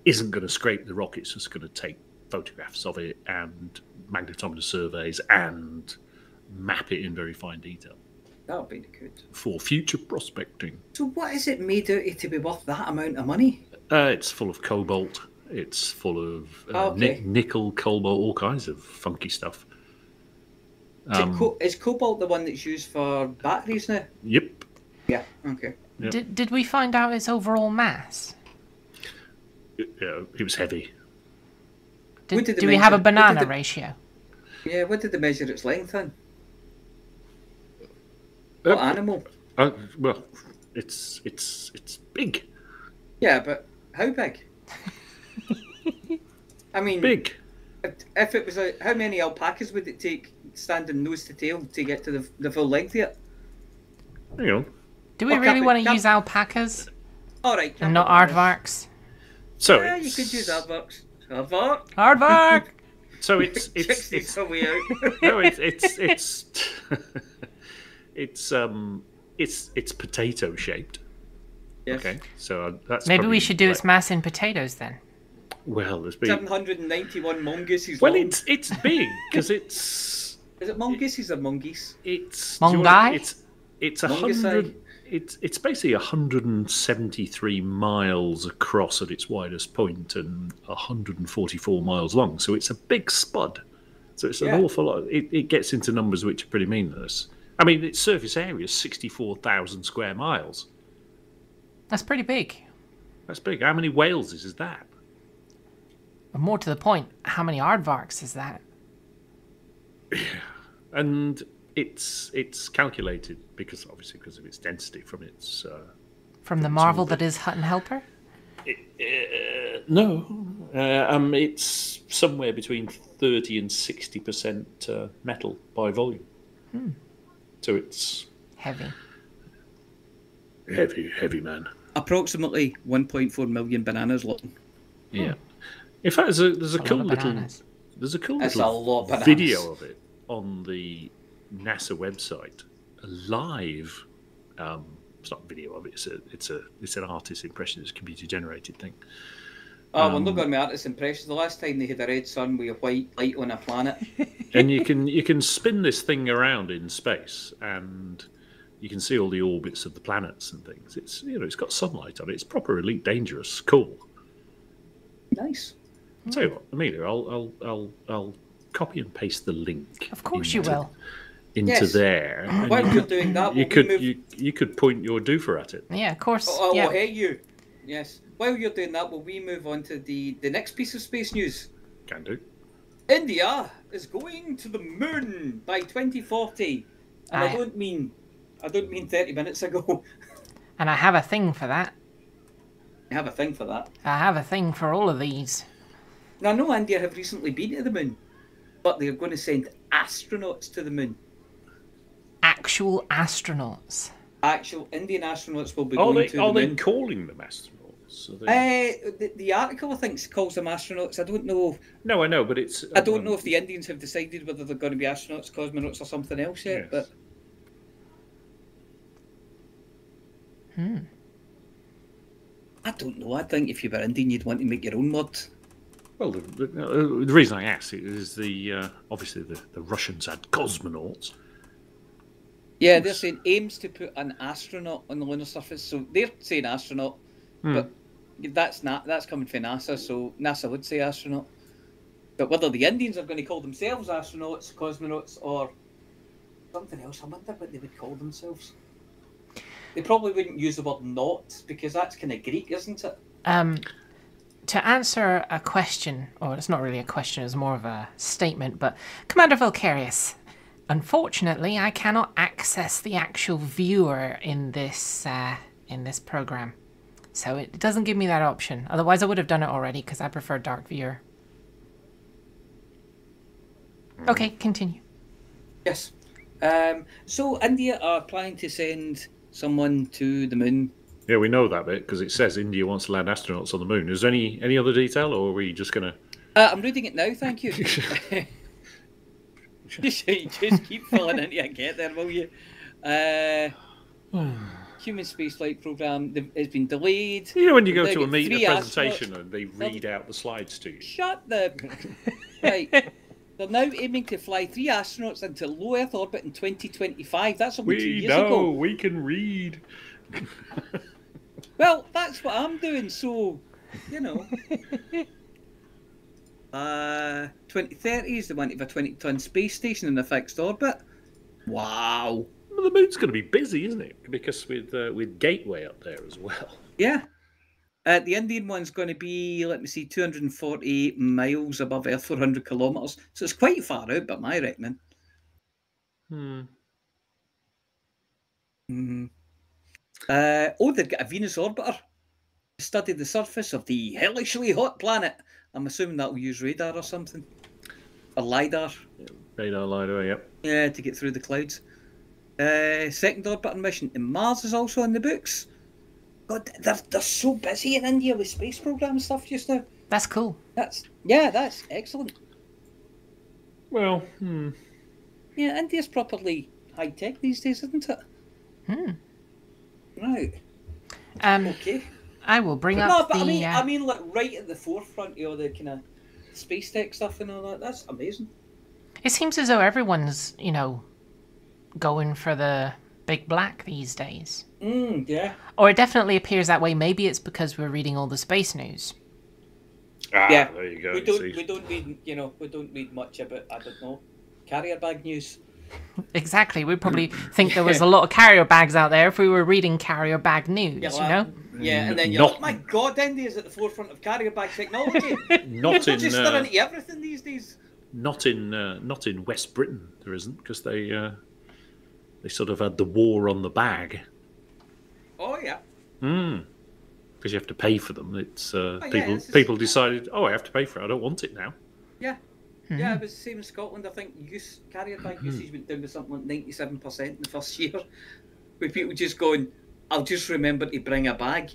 isn't going to scrape the rock, it's just going to take photographs of it and magnetometer surveys and map it in very fine detail That would be good. for future prospecting. So what is it made out of to be worth that amount of money? It's full of cobalt. It's full of Okay. nickel, cobalt, all kinds of funky stuff. Is cobalt the one that's used for batteries now? Yep. Yeah. Okay. Yep. Did we find out its overall mass? It was heavy. What did they Do we have a measure? What banana did they- ratio? Yeah. What did they measure its length in? What animal? Well, it's big. Yeah, but how big? I mean, Big. If it was how many alpacas would it take standing nose to tail to get to the full length of it? Hang on. Do we Oh, really Cap- want to Cap- use alpacas All right. and not aardvarks? So Yeah, you it's, could use aardvarks. Aardvark. Aardvark! So it's Trixie's her way out. no, it's it's potato shaped. Yes. Okay, so that's Maybe probably we should do like- its mass in potatoes then. Well, there's been 791 mongooses. well, long. it's big because it's Is it mongooses or mongoose? it's Mongai? it's Mongoose, 100. It's basically 173 miles across at its widest point and 144 miles long. So it's a big spud. So it's an Yeah. awful lot. It gets into numbers which are pretty meaningless. I mean, its surface area is 64,000 square miles. That's pretty big. That's big. How many whales is that? But more to the point, how many aardvarks is that? And it's calculated because of its density from its From the marvel that is Hutton Helper? No, it's somewhere between 30 and 60% metal by volume. So it's Heavy. heavy, man. Approximately 1.4 million bananas long. Yeah. In fact, there's a lot cool of little bananas. That's a lot of bananas. video of it on the NASA website, a live. It's not a video of it. It's an artist's impression. It's a computer generated thing. Oh, well, look at my artist's impression. The last time they had a red sun with a white light on a planet. And you can spin this thing around in space, and you can see all the orbits of the planets and things. It's it's got sunlight on it. It's proper Elite Dangerous. Cool. Nice. I'll tell you what, Amelia, I'll copy and paste the link. Of course you will. Into there. While you're doing that, you could point your doofer at it. Yeah, of course. Oh, yeah. hey, you. Yes. While you're doing that, will we move on to the next piece of space news? Can do. India is going to the moon by 2040, and I don't mean 30 minutes ago. And I have a thing for that. I have a thing for that. I have a thing for all of these. Now, I know India have recently been to the moon, but they're going to send astronauts to the moon. Actual astronauts. Actual Indian astronauts will be going to the moon. Are they calling them astronauts? The article, I think, calls them astronauts. I don't know. No, I know, but it's... I don't know if the Indians have decided whether they're going to be astronauts, cosmonauts, or something else yet, Yes. but... I don't know. I think if you were Indian, you'd want to make your own mud. Well, the reason I ask is obviously the Russians had cosmonauts. Yeah, they're saying aims to put an astronaut on the lunar surface. So they're saying astronaut, but that's coming from NASA. So NASA would say astronaut. But whether the Indians are going to call themselves astronauts, cosmonauts, or something else, I wonder what they would call themselves. They probably wouldn't use the word "not" because that's kind of Greek, isn't it? To answer a question, or it's not really a question, it's more of a statement, but Commander Volcarius, unfortunately, I cannot access the actual viewer in this program. So it doesn't give me that option. Otherwise, I would have done it already because I prefer Dark Viewer. Okay, continue. Yes. So India are planning to send someone to the moon. Yeah, we know that bit because it says India wants to land astronauts on the moon. Is there any other detail, or are we just going to... I'm reading it now, thank you. just keep filling in till I get there, will you? Human spaceflight program has been delayed. You know when you go They're to a getting meeting, three a presentation, astronauts. and they read out the slides to you. Shut the... Right. They're now aiming to fly 3 astronauts into low Earth orbit in 2025. That's only 2 years ago. We can read. Well, that's what I'm doing, so, 2030s, they want to have a 20-ton space station in a fixed orbit. Wow. Well, the moon's going to be busy, isn't it? Because with Gateway up there as well. Yeah. The Indian one's going to be, 248 miles above Earth, 400 kilometres. So it's quite far out, by my reckoning. They've got a Venus orbiter to study the surface of the hellishly hot planet. I'm assuming that will use radar or something. Or LiDAR. LiDAR, yep. Yeah, to get through the clouds. Second orbiter mission to Mars is also in the books. God, they're so busy in India with space program stuff just now. That's cool. That's excellent. Well, Yeah, India's properly high tech these days, isn't it? Right. Okay. I will bring No, up but the... I mean, like right at the forefront of all the kind of space tech stuff and all that. That's amazing. It seems as though everyone's, going for the big black these days. Yeah. Or it definitely appears that way. Maybe it's because we're reading all the space news. Yeah. There you go. We don't read much about, I don't know, carrier bag news. Exactly. We'd probably think there was a lot of carrier bags out there if we were reading carrier bag news, Yeah, and then you're like, my God, India's at the forefront of carrier bag technology. Not They're in just into everything these days. not in West Britain. There isn't, because they sort of had the war on the bag. Oh yeah. because you have to pay for them. It's yeah, people decided, I have to pay for it. I don't want it now. Yeah. Yeah, it was the same in Scotland. I think carrier bag usage went down to something like 97% in the first year. With people just going, I'll just remember to bring a bag.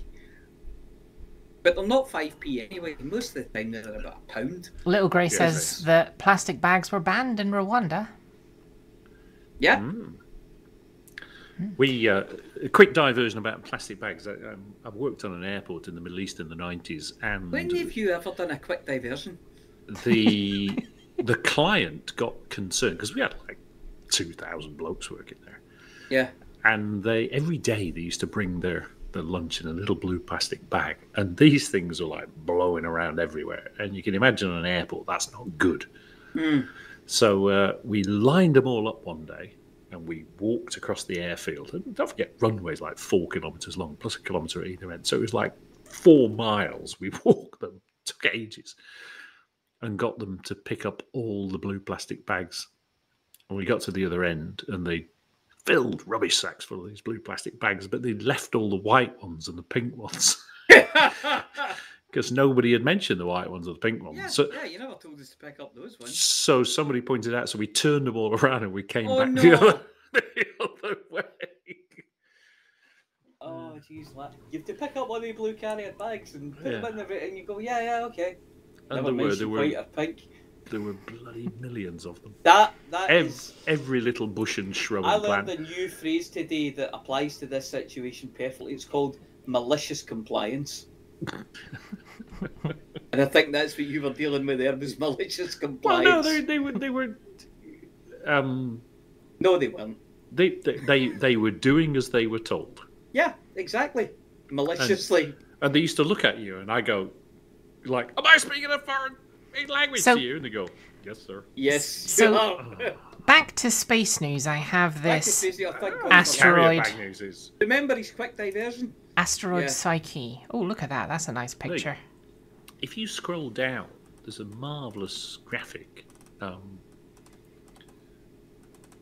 But they're not 5p anyway. Most of the time they're about £1. Little Grey says that plastic bags were banned in Rwanda. Yeah. We a quick diversion about plastic bags. I've worked on an airport in the Middle East in the 90s, and When have you ever done a quick diversion? the client got concerned because we had like 2,000 blokes working there. Yeah. And every day they used to bring their lunch in a little blue plastic bag, and these things are like blowing around everywhere. And you can imagine an airport, that's not good. So we lined them all up one day, and we walked across the airfield. And don't forget, runways like 4 kilometres long, plus a kilometre at either end. So it was like 4 miles. We walked them, took ages, and got them to pick up all the blue plastic bags. And we got to the other end, and they filled rubbish sacks full of these blue plastic bags, but they'd left all the white ones and the pink ones. Because nobody had mentioned the white ones or the pink ones. Yeah, you never told us to pick up those ones. So somebody pointed out, so we turned them all around and we came back no. the other way. Oh, jeez, you have to pick up one of the blue carrier bags and put them in there, and you go, yeah, okay. And Never there were white or pink. There were bloody millions of them. Every little bush and shrub I and plant. learned a new phrase today that applies to this situation perfectly. It's called malicious compliance. And I think that's what you were dealing with there, was malicious compliance. Well, no, they were. No, they weren't. They were doing as they were told. Yeah, exactly. Maliciously. And they used to look at you, and I go, like, am I speaking a foreign language to you? And they go, yes, sir. Yes. So, back to space news. I have this asteroid. Remember his quick diversion? Asteroid Psyche. Oh, look at that. That's a nice picture. If you scroll down, there's a marvellous graphic.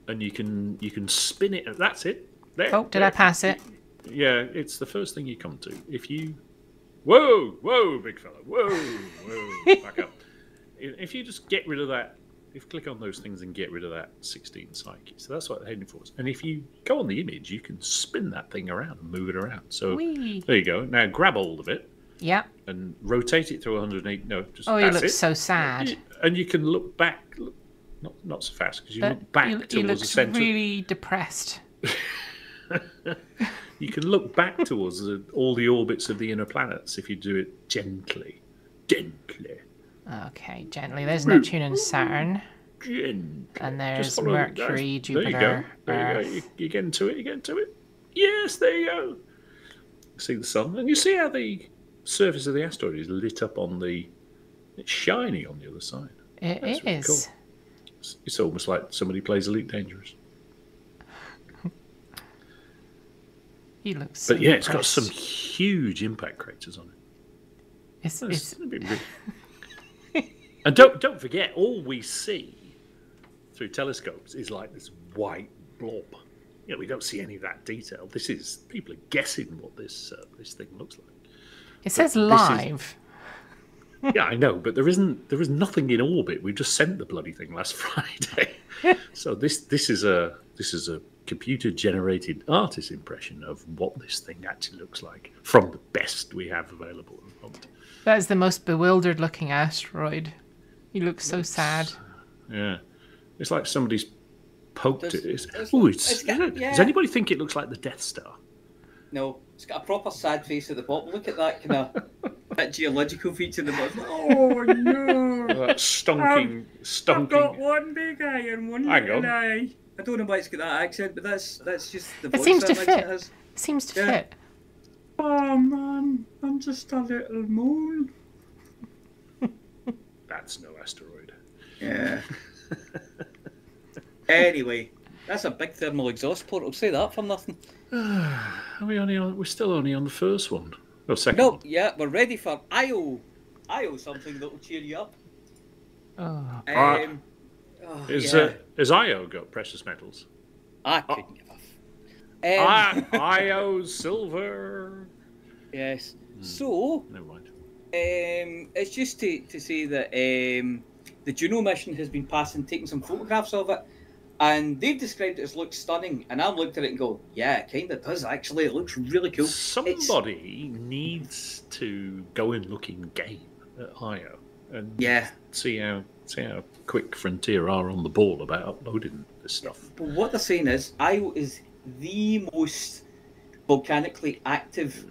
And you can spin it. That's it. There, oh, did I pass it? Yeah, it's the first thing you come to. If you... Whoa, big fella. Whoa, back up. If you just get rid of that, if you click on those things and get rid of that 16 Psyche. So that's what they're heading for. And if you go on the image, you can spin that thing around and move it around. So there you go. Now grab hold of it. Yeah. And rotate it through 180. No, just he looks so sad. And you can look back. Not so fast, because you look back towards he looks the centre. Really depressed. You can look back towards all the orbits of the inner planets if you do it gently. Okay, gently. There's Neptune and Saturn. Gently. And there's Mercury, Jupiter. There you go. You get into it. Yes, there you go. See the sun, and you see how the surface of the asteroid is lit up on the... It's shiny on the other side. It is. Really cool. It's almost like somebody plays Elite Dangerous. He looks so it's got some huge impact craters on it. And don't forget, all we see through telescopes is like this white blob. We don't see any of that detail. People are guessing what this thing looks like. It says live. Yeah, I know, but there is nothing in orbit. We just sent the bloody thing last Friday. So this is a computer-generated artist impression of what this thing actually looks like from the best we have available at the moment. That is the most bewildered-looking asteroid. He looks so sad. Yeah, it's like somebody's poked it. Does anybody think it looks like the Death Star? No, it's got a proper sad face at the bottom. Look at that kind of that geological feature in the bottom. Oh no! That stonking. I've got one big eye and one little eye. I don't know why it's got that accent, but that's just the voice. It seems to fit. It seems to fit. Oh man, I'm just a little moon. That's no asteroid. Yeah. Anyway, that's a big thermal exhaust port. I'll say that for nothing. We're still only on the first one. No, second. No, one. yeah, we're ready for IO something that will cheer you up. Has IO got precious metals? I couldn't give a IO silver. Yes. So, Never mind. it's just to say that the Juno mission has been taking some photographs of it, and they've described it as looks stunning. And I've looked at it and go, yeah, it kind of does actually. It looks really cool. Somebody needs to go and look in game at IO and see how quick Frontier are on the ball about uploading this stuff. But what they're saying is, IO is the most volcanically active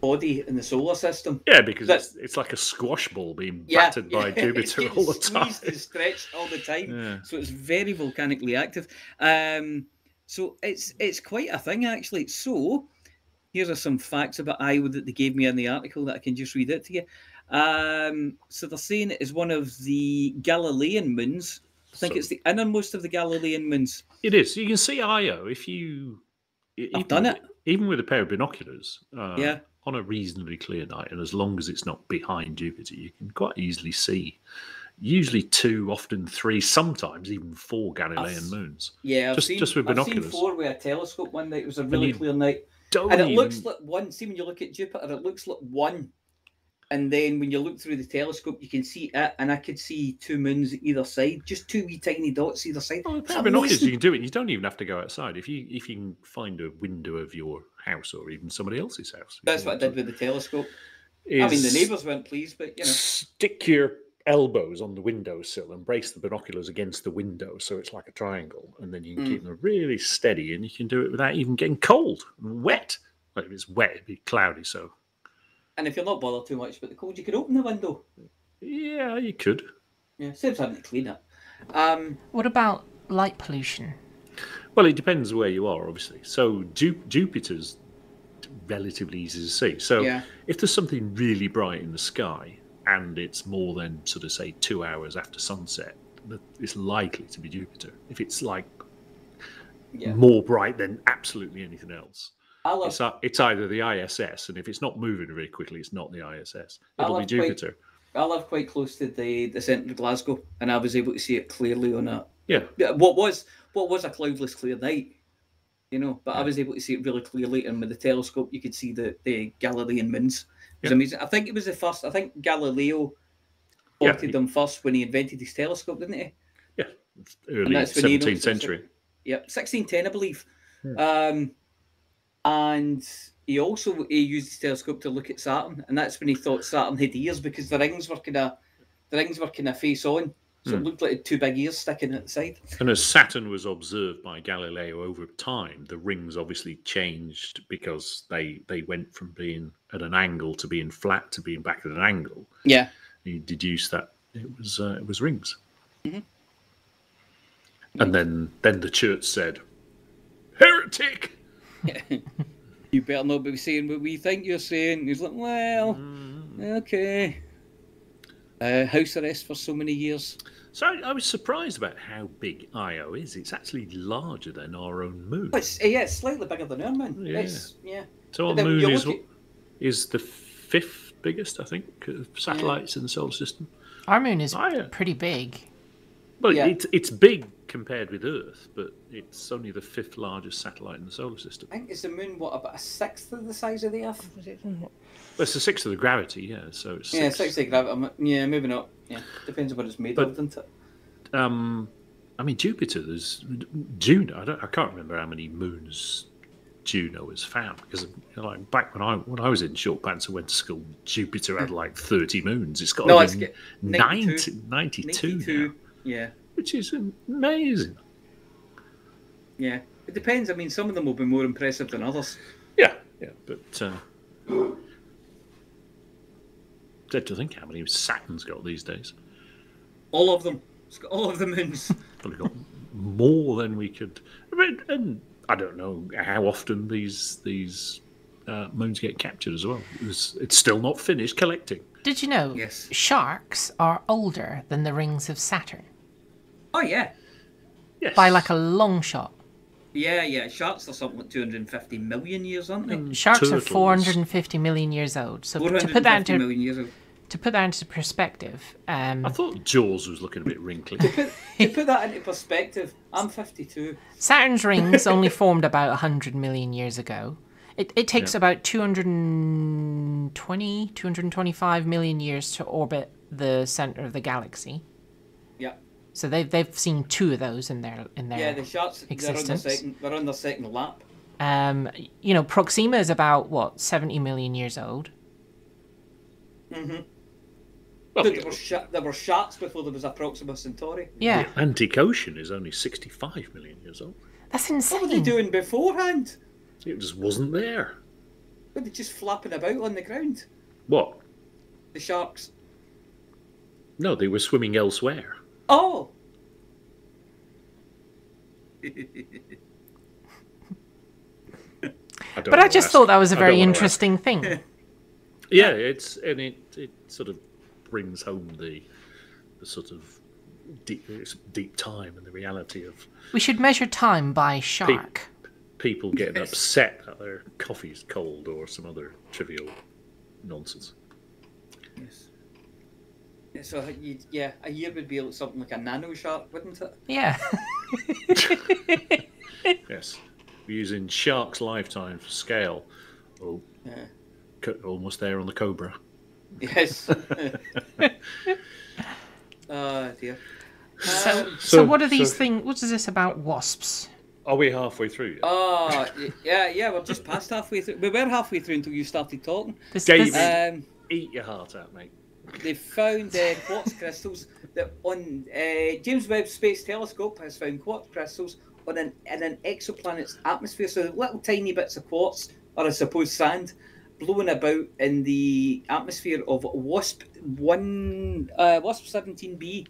body in the solar system. Yeah, because it's like a squash ball being battered by Jupiter all the time. It's and stretched all the time. Yeah. So it's very volcanically active. So it's quite a thing, actually. So here are some facts about Io that they gave me in the article that I can just read it to you. So they're saying it is one of the Galilean moons. I think it's the innermost of the Galilean moons. It is. You can see Io if I've done it. Even with a pair of binoculars. On a reasonably clear night, and as long as it's not behind Jupiter, you can quite easily see usually 2, often 3, sometimes even 4 Galilean moons. Yeah, just with binoculars. I've seen 4 with a telescope one night. It was a really clear night. And it looks like one. See, when you look at Jupiter, it looks like one. And then when you look through the telescope, you can see it, and I could see 2 moons either side, just 2 wee tiny dots either side. Well, with binoculars, you can do it. You don't even have to go outside. If you can find a window of your house or even somebody else's house. That's what I did with the telescope. I mean, the neighbours weren't pleased, but, Stick your elbows on the windowsill and brace the binoculars against the window so it's like a triangle, and then you can keep them really steady, and you can do it without even getting cold and wet. Like if it's wet, it'd be cloudy, so... And if you're not bothered too much about the cold, you could open the window. Yeah, you could. Yeah, saves having to clean it. What about light pollution? Well, it depends where you are, obviously. So Jupiter's relatively easy to see. So if there's something really bright in the sky and it's more than, sort of, say, 2 hours after sunset, it's likely to be Jupiter. If it's like more bright than absolutely anything else. It's either the ISS, and if it's not moving very quickly, it's not the ISS. It'll be Jupiter. I live quite close to the centre of Glasgow, and I was able to see it clearly on a what was a cloudless clear night, But I was able to see it really clearly, and with the telescope, you could see the Galilean moons. It was amazing. I think it was the first. I think Galileo spotted them first when he invented his telescope, didn't he? Yeah, early 17th century. 1610, I believe. And he used his telescope to look at Saturn, and that's when he thought Saturn had ears, because the rings were kind of face on, so it looked like it had 2 big ears sticking at the side. And as Saturn was observed by Galileo over time, the rings obviously changed because they went from being at an angle to being flat to being back at an angle. Yeah, he deduced that it was rings. Mm-hmm. And then the church said, "Heretic." You better not be saying what we think you're saying. He's like, well, okay. House arrest for so many years. So I was surprised about how big Io is. It's actually larger than our own moon. It's slightly bigger than our moon. Yeah. So our moon is the 5th biggest, I think, of satellites in the solar system. Our moon is pretty big. Well, it's big compared with Earth, but it's only the 5th largest satellite in the solar system. I think it's the moon, about a 1/6 of the size of the Earth? Well, it's a 1/6 of the gravity, so it's 6. 1/6 of the gravity. Yeah, maybe not. Yeah, depends on what it's made of, doesn't it? I mean, Jupiter, there's Juno. I can't remember how many moons Juno has found, because back when I was in short pants and went to school, Jupiter had like 30 moons. It's got 92 now. Yeah. Which is amazing. Yeah. It depends. I mean, some of them will be more impressive than others. Yeah. But sad to think how many Saturn's got these days. All of them. It's got all of the moons. Probably got more than we could. And I don't know how often these moons get captured as well. It's still not finished collecting. Did you know sharks are older than the rings of Saturn? Oh, yeah. Yes. By like a long shot. Yeah. Sharks are something like 250 million years, aren't they? Sharks are 450 million years old. So to put that into perspective... I thought Jaws was looking a bit wrinkly. to put that into perspective, I'm 52. Saturn's rings only formed about 100 million years ago. It takes about 225 million years to orbit the center of the galaxy. Yeah. So they've seen 2 of those in their The sharks existence. they're on their second lap. Proxima is about 70 million years old. Mm-hmm. Well, There were sharks before there was a Proxima Centauri. Yeah, the Atlantic Ocean is only 65 million years old. that's What were they insane. doing beforehand? It just wasn't there. Were they just flapping about on the ground? What? The sharks. No, they were swimming elsewhere. Oh. But I just thought that was a very interesting thing. Yeah, it sort of brings home the sort of deep time and the reality of We should measure time by shark. people getting upset that their coffee's cold or some other trivial nonsense. Yes. So a year would be something like a nano shark, wouldn't it? Yeah. Yes, we're using shark's lifetime for scale. Oh, Yeah. almost there on the Cobra. Yes. Oh dear. So what are these things? What is this about wasps? Are we halfway through? Oh yeah, we're just past halfway through. We were halfway through until you started talking. David. Eat your heart out, mate. They found quartz crystals that on James Webb Space Telescope has found quartz crystals on in an exoplanet's atmosphere. So little tiny bits of quartz, or I suppose sand, blowing about in the atmosphere of WASP 17b.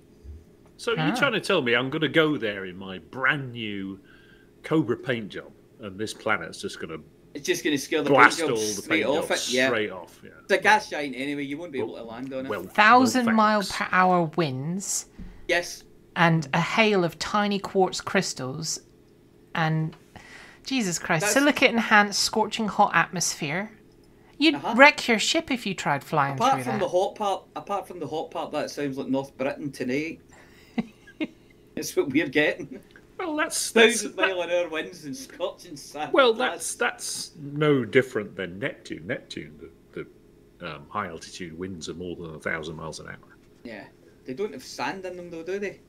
So you're trying to tell me I'm going to go there in my brand new Cobra paint job, and this planet's just going to It's just going to scare the blast paint all job the straight paint off job it. Yeah, straight off? Yeah. it's a gas giant anyway. You won't be able to land on it. Well, 1,000 mile thanks. per hour winds Yes. and a hail of tiny quartz crystals and Jesus Christ, silicate enhanced scorching hot atmosphere. You'd wreck your ship if you tried flying Apart through from that. the hot part, that sounds like North Britain tonight. It's what we're getting. Well, that's 1,000-mile-an-hour winds and scorching sand. well, that's no different than Neptune. Neptune, the high altitude winds are more than 1,000 miles an hour. Yeah, they don't have sand in them though, do they?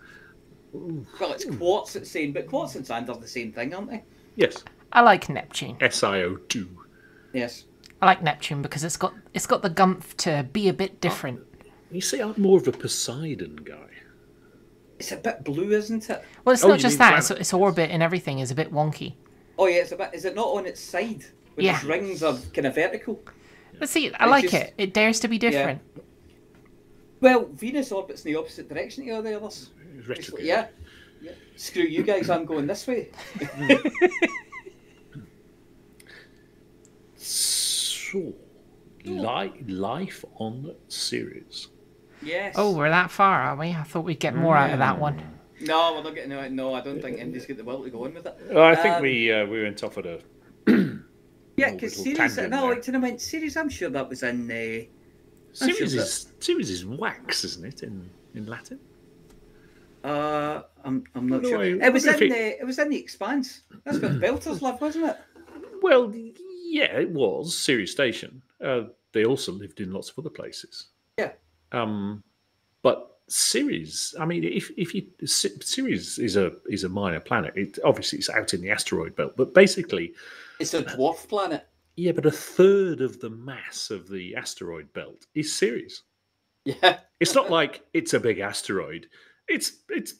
Well, it's quartz it's saying, but quartz and sand are the same thing, aren't they? Yes, I like Neptune. SiO2. Yes. I like Neptune because it's got the gumph to be a bit different. You see, I'm more of a Poseidon guy. It's a bit blue, isn't it? Well, it's Oh, not you just mean that; planet. its orbit and everything is a bit wonky. Oh yeah, it's a bit. Is it not on its side? When Yeah. its rings are kind of vertical. But see, I like just- it. It dares to be different. Well, Venus orbits in the opposite direction to all the others. It's retrograde. Yeah. Screw you guys, I'm going this way. So, life on Sirius. Yes. Oh, we're that far, are we? I thought we'd get more out of that one. No, we're not getting it. No, I don't think Indy's got the will to go on with it. I think we went off at a Yeah, little because little series. tangent No, there. like to the mind, series. I'm sure that was in. Sirius is wax, isn't it, in Latin? I'm not No, sure. I It was wonder in if the Expanse. That's where the Belters live, wasn't it? Well, yeah, it was Sirius Station. They also lived in lots of other places. Yeah. But Ceres, I mean, if you Ceres is a minor planet. It obviously it's out in the asteroid belt, but basically, It's a dwarf planet. yeah. But a third of the mass of the asteroid belt is Ceres. Yeah. It's not like it's a big asteroid. It's it's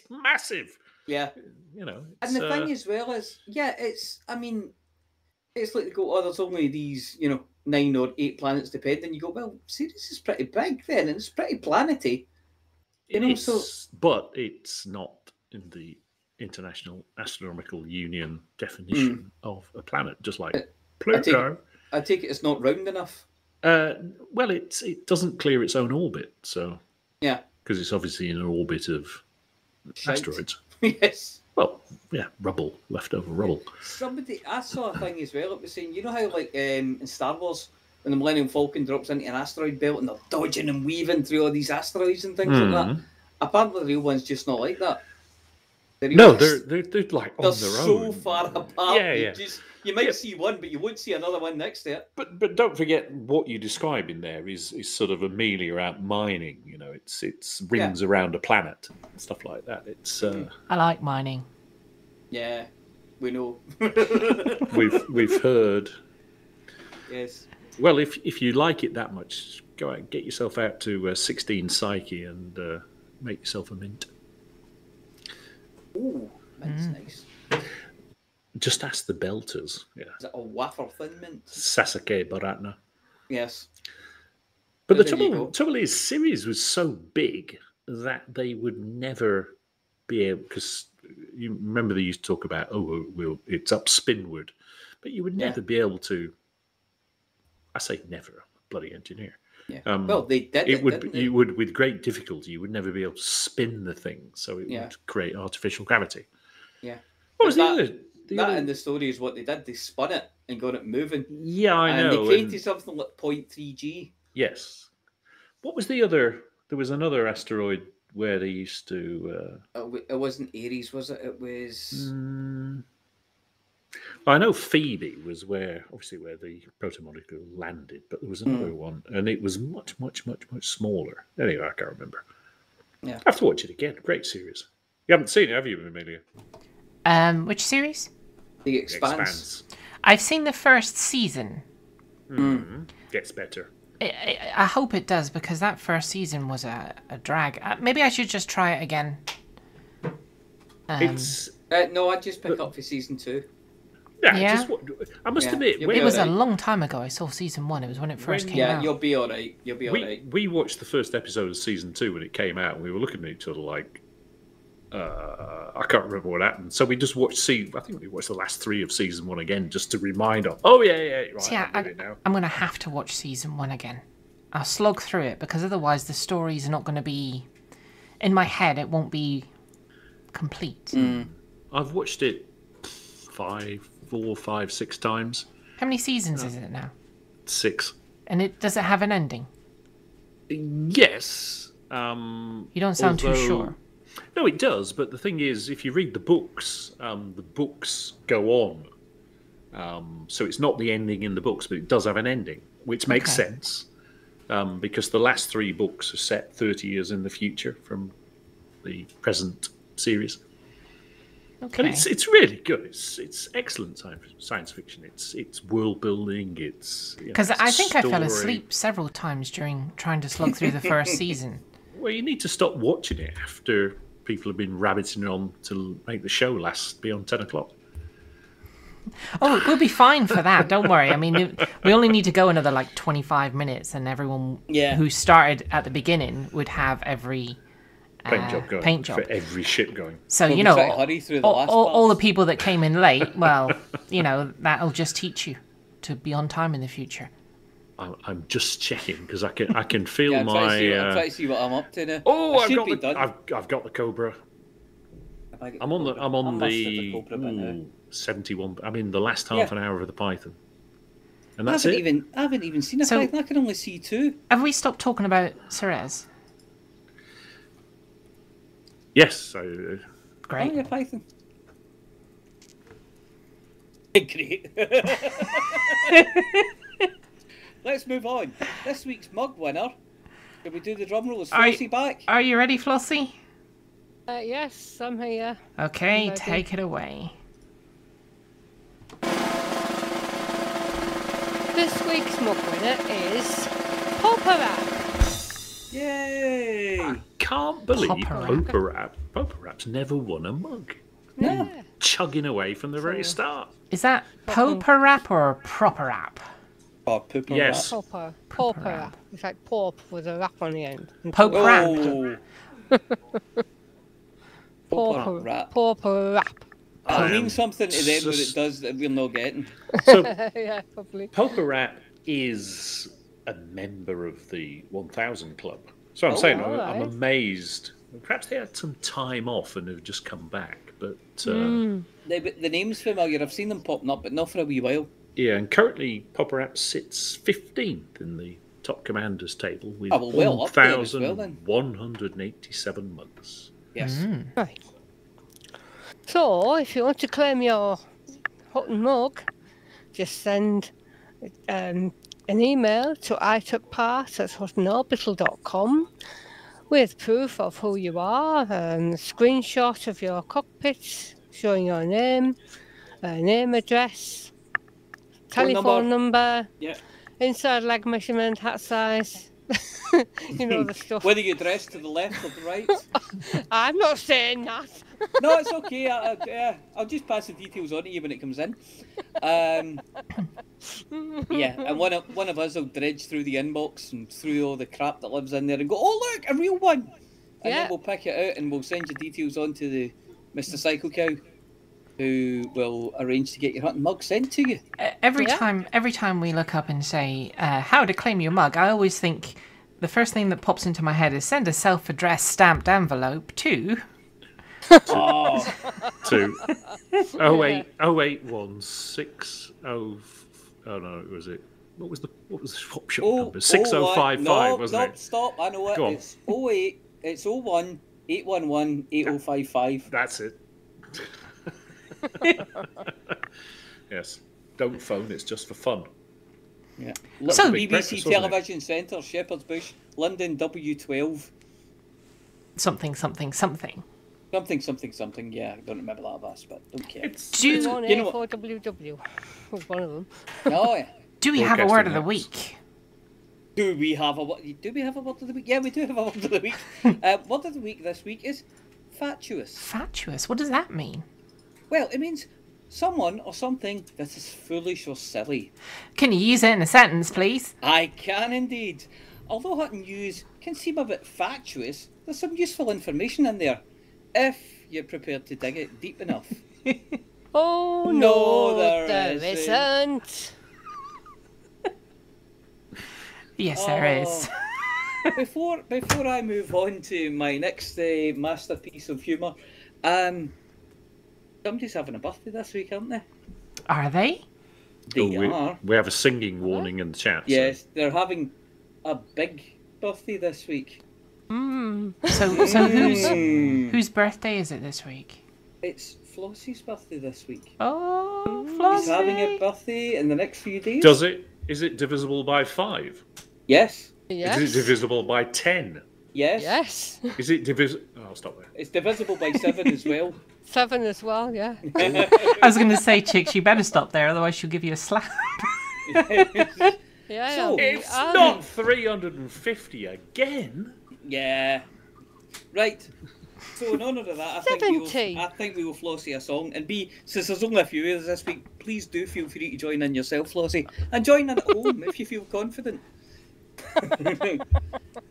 massive. Yeah. You know. And the thing as well is, yeah, it's. I mean, it's like they go, oh, there's only these, 9 or 8 planets depending. You go, well, Sirius is pretty big then, and it's pretty planety. But it's not in the International Astronomical Union definition of a planet, just like Pluto. I take it it's not round enough. Well, it doesn't clear its own orbit, so Yeah. because it's obviously in an orbit of Shite. asteroids. Yes. Well, yeah, rubble, leftover rubble. I saw a thing as well. It was saying, you know how like in Star Wars, when the Millennium Falcon drops into an asteroid belt and they're dodging and weaving through all these asteroids and things like that. Apparently, the real one's just not like that. No, they're like on they're their so own. far apart. Yeah. You might see one, but you won't see another one next to it. But don't forget what you describe in there is sort of Amelia out mining. You know, it's rings around a planet and stuff like that. It's I like mining. Yeah, we know. we've heard. Yes. Well, if you like it that much, go out and get yourself out to 16 Psyche and make yourself a mint. Ooh, mint's nice. Just ask the Belters. Yeah. Is it a wafer thin mint? Sasuke Baratna. Yes. But the There you go. trouble is, Sirius was so big that they would never be able, because you remember they used to talk about, it's up spinward, but you would never be able to. I say never, I'm a bloody engineer. Yeah. Well, they did. You would with great difficulty. You would never be able to spin the thing, so it would create artificial gravity. Yeah. What was that, the other? That in the story is what they did. They spun it and got it moving. Yeah, I know. And they created something like 0.3 G. Yes. What was the other? There was another asteroid where they used to. It wasn't Ares, was it? It was. I know Phoebe was where the protomolecule landed, but there was another one, and it was much, much, much, much smaller. Anyway, I can't remember. Yeah. I have to watch it again. Great series. You haven't seen it, have you, Amelia? Which series? The Expanse. I've seen the first season. Gets better. I hope it does, because that first season was a drag. Maybe I should just try it again. No, I'd just pick up for season 2. Yeah. I must admit, it was a long time ago. I saw season 1. It was when it first came out. Yeah, you'll be all right. We watched the first episode of season 2 when it came out, and we were looking at each other like, I can't remember what happened. So we just watched. I think we watched the last 3 of season 1 again, just to remind us. Oh right. I'm going to have to watch season 1 again. I'll slog through it, because otherwise the story's not going to be in my head. It won't be complete. I've watched it 4, 5, 6 times. How many seasons is it now? 6. And does it have an ending? Yes. You don't sound too sure. No, it does. But the thing is, if you read the books go on. So it's not the ending in the books, but it does have an ending, which makes sense. Because the last 3 books are set 30 years in the future from the present series. Okay. And it's really good. It's excellent science fiction. It's world building. Because I think I fell asleep several times during trying to slog through the first season. Well, you need to stop watching it after people have been rabbiting on to make the show last beyond 10 o'clock. Oh, we'll be fine for that. Don't worry. I mean, we only need to go another 25 minutes, and everyone who started at the beginning would have every paint job for every ship going. So all the people that came in late, well, that'll just teach you to be on time in the future. I'm just checking because I can feel I'm trying to see what I'm up to now. Oh, I've got the Cobra. I'm on the 71. I'm in the last half an hour of the Python, and that's I haven't even seen a Python. I can only see 2. Have we stopped talking about Ceres? Yes. Great. Oh, yeah, Python. Great. Let's move on. This week's mug winner. Can we do the drum roll? Is Flossie back? Are you ready, Flossie? Yes, I'm here. Okay, take it away. This week's mug winner is Poparap. Yay! I can't believe Poparap's never won a mug. Yeah. Chugging away from the very start. Is that Poparap or Proper Rap? Oh, Pooper yes. Rap. Poparap. It's like porp with a rap on the end. Pope Rap. Poparap. It means something to them, but it does that we're not getting. So, Yeah, probably. Poparap is a member of the 1000 Club. So I'm saying I'm amazed. Perhaps they had some time off and have just come back. But the name's familiar. I've seen them popping up, but not for a wee while. Yeah, and currently Poparap sits 15th in the top commanders table with 1,187 mugs. Yes. Right. So, if you want to claim your Hutton mug, just send an email to itookpart@huttonorbital.com with proof of who you are, a screenshot of your cockpit showing your name, name, address, telephone number, Yeah. inside leg measurement, hat size. You know the stuff. Whether you dress to the left or the right. I'm not saying that. No, it's okay. I'll just pass the details on to you when it comes in. Yeah, and one of us will dredge through the inbox and through all the crap that lives in there and go, oh look, a real one. And then we'll pick it out and we'll send you details on to the Mr. Cycle Cow, who will arrange to get your hunting mug sent to you. Every time we look up and say how to claim your mug, I always think the first thing that pops into my head is send a self-addressed stamped envelope to. Oh, To 08160. Oh no, it was it. What was the swap shop number? 6055, wasn't it? Stop, I know it. Go on. It's 08, it's 01 811 8055. That's it. Yes. Don't phone, it's just for fun. Yeah. So- BBC breakfast, wasn't it? Television Centre, Shepherd's Bush, London W12. Something. Something. Yeah, I don't remember that of us, but don't care. Do You know what? 4WW was one of them. Oh, yeah. do we have a word of the Broadcasting week? Do we have a word of the week? Yeah, we do have a word of the week. Word of the week this week is fatuous. Fatuous. What does that mean? Well, it means someone or something that is foolish or silly. Can you use it in a sentence, please? I can indeed. Although Hutton News can seem a bit fatuous, there's some useful information in there, if you're prepared to dig it deep enough. Oh No, no, there there isn't. isn't. Yes, there is. Before I move on to my next masterpiece of humour, somebody's having a birthday this week, aren't they? Are they? They Oh, are. we have a singing warning in the chat. so- Yes, they're having a big birthday this week. So whose birthday is it this week? It's Flossie's birthday this week. Oh, She's Flossie. having a birthday in the next few days. Is it divisible by 5? Yes. Yes. Is it divisible by 10? Yes. Yes. Is it divisible? Oh, I'll stop there. It's divisible by 7 as well. 7 as well, yeah. I was going to say, Chicks, you better stop there, otherwise she'll give you a slap. Yeah. So- It's not 350 again. Yeah. Right. So in honour of that, I 70. think we will Flossie a song. And B, since there's only a few of us this week, please do feel free to join in yourself, Flossie. And join in at home if you feel confident.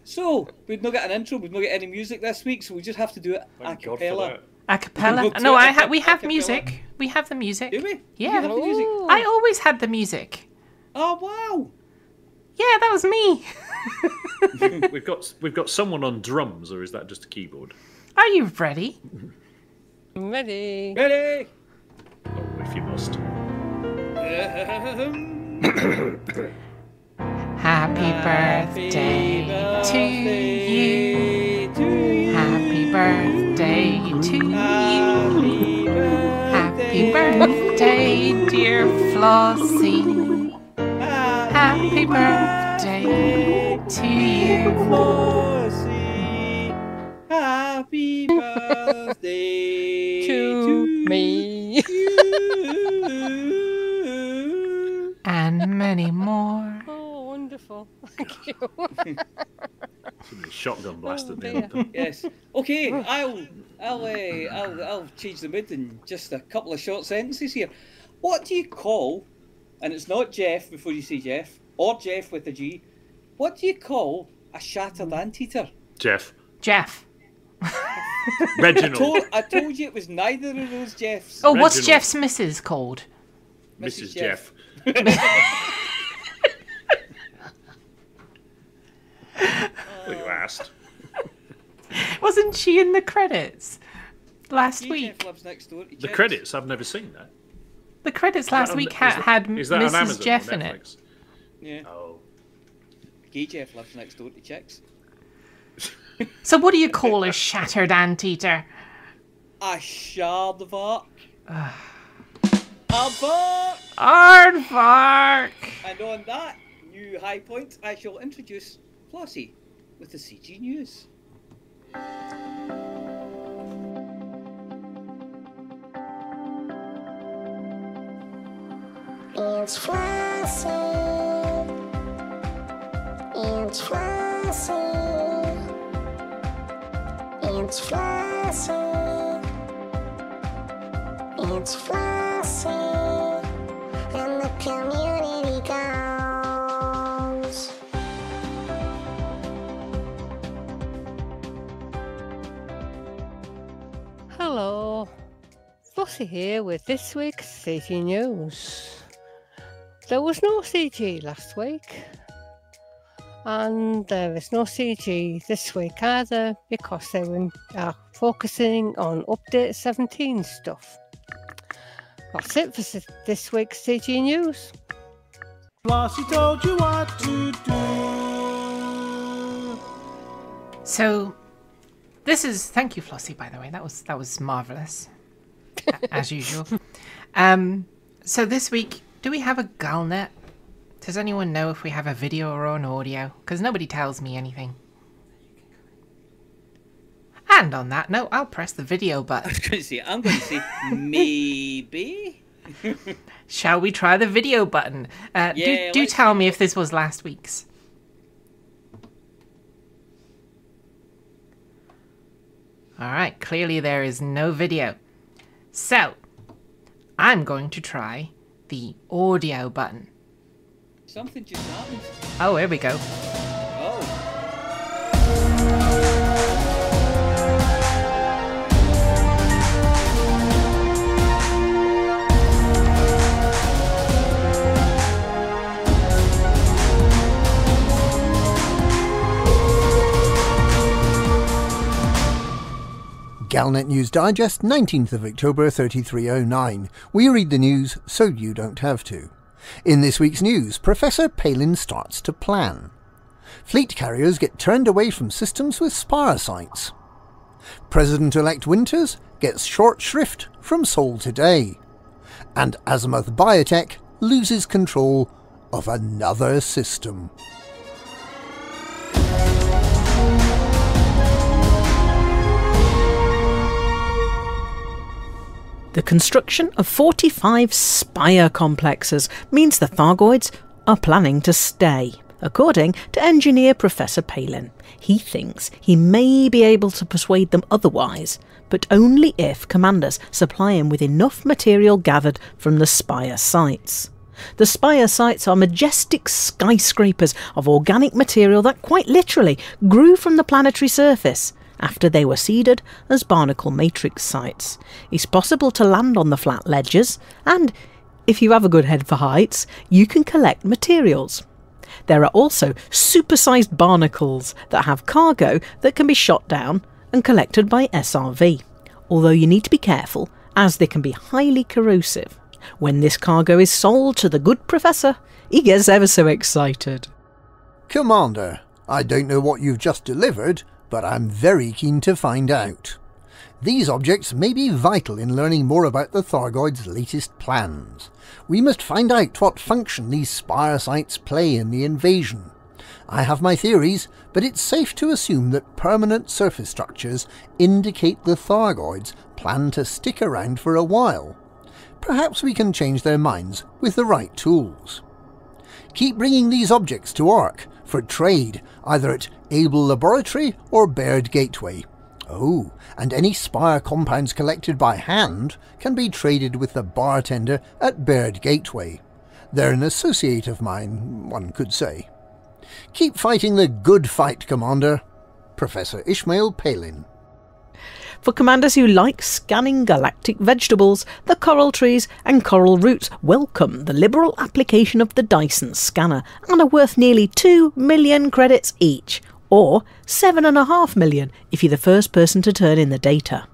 So, we've not got an intro, we've not got any music this week, so we just have to do it a Thank God for cappella. that. A cappella? We'll No, do it we a have cappella. music. We have the music. Do we? Yeah. You have the music? Ooh. I always had the music. Oh, wow. Yeah, that was me. We've got someone on drums, or is that just a keyboard? Are you ready? Ready. Ready? Oh, if you must. Happy birthday to you. Happy birthday to you. Happy birthday, dear Flossie. Happy birthday to you. Flossie. Happy birthday To me. you. And many more. Oh, wonderful. Thank you. Somebody shotgun blasted Oh, me. dear. Yes. Okay. I'll change the mood in just a couple of short sentences here. What do you call? And it's not Jeff before you say Jeff, or Jeff with a G. What do you call a shattered anteater? Jeff. Jeff. Reginald. I told you it was neither of those Jeffs. Oh, what's Reginald. Jeff's missus called? Mrs. Mrs. Jeff. Well, you asked. Wasn't she in the credits last Jeff week? lives next door to The Jeff's. credits, I've never seen that. The credits last on- week is had is that on Mrs. Amazon or Jeff in it. Netflix? Yeah. Oh. Gay Jeff lives next door to Chicks. So what do you call a shattered anteater? a Shardvark. Aardvark! Aardvark! And on that new high point, I shall introduce Flossie with the CG News. It's Flossie. It's Flossie. It's Flossie. It's Flossie. And the community goes. Hello, Flossie here with this week's CG News. There was no CG last week, and there is no CG this week either because they are focusing on Update 17 stuff. That's it for this week's CG News. Flossie told you what to do. So, thank you, Flossie, by the way. That was marvellous, as usual. So this week, do we have a Galnet? Does anyone know if we have a video or an audio? Because nobody tells me anything. And on that note, I'll press the video button. I'm going to say maybe. Shall we try the video button? Do tell me if this was last week's. Alright, clearly there is no video. So, I'm going to try the audio button. Something just happened. Oh, here we go. Oh. Galnet News Digest, 19th of October 3309. We read the news so you don't have to. In this week's news, Professor Palin starts to plan. Fleet carriers get turned away from systems with spire sites. President-elect Winters gets short shrift from Seoul Today. And Azimuth Biotech loses control of another system. The construction of 45 spire complexes means the Thargoids are planning to stay, according to engineer Professor Palin. He thinks he may be able to persuade them otherwise, but only if commanders supply him with enough material gathered from the spire sites. The spire sites are majestic skyscrapers of organic material that quite literally grew from the planetary surface after they were seeded as barnacle matrix sites. It's possible to land on the flat ledges, and if you have a good head for heights, you can collect materials. There are also supersized barnacles that have cargo that can be shot down and collected by SRV, although you need to be careful as they can be highly corrosive. When this cargo is sold to the good professor, he gets ever so excited. Commander, I don't know what you've just delivered, but I'm very keen to find out. These objects may be vital in learning more about the Thargoids' latest plans. We must find out what function these spire sites play in the invasion. I have my theories, but it's safe to assume that permanent surface structures indicate the Thargoids plan to stick around for a while. Perhaps we can change their minds with the right tools. Keep bringing these objects to Ark for trade, either at Able Laboratory or Baird Gateway. Oh, and any spire compounds collected by hand can be traded with the bartender at Baird Gateway. They're an associate of mine, one could say. Keep fighting the good fight, Commander. Professor Ishmael Palin. For commanders who like scanning galactic vegetables, the coral trees and coral roots welcome the liberal application of the Dyson scanner and are worth nearly 2 million credits each, or 7.5 million if you're the first person to turn in the data.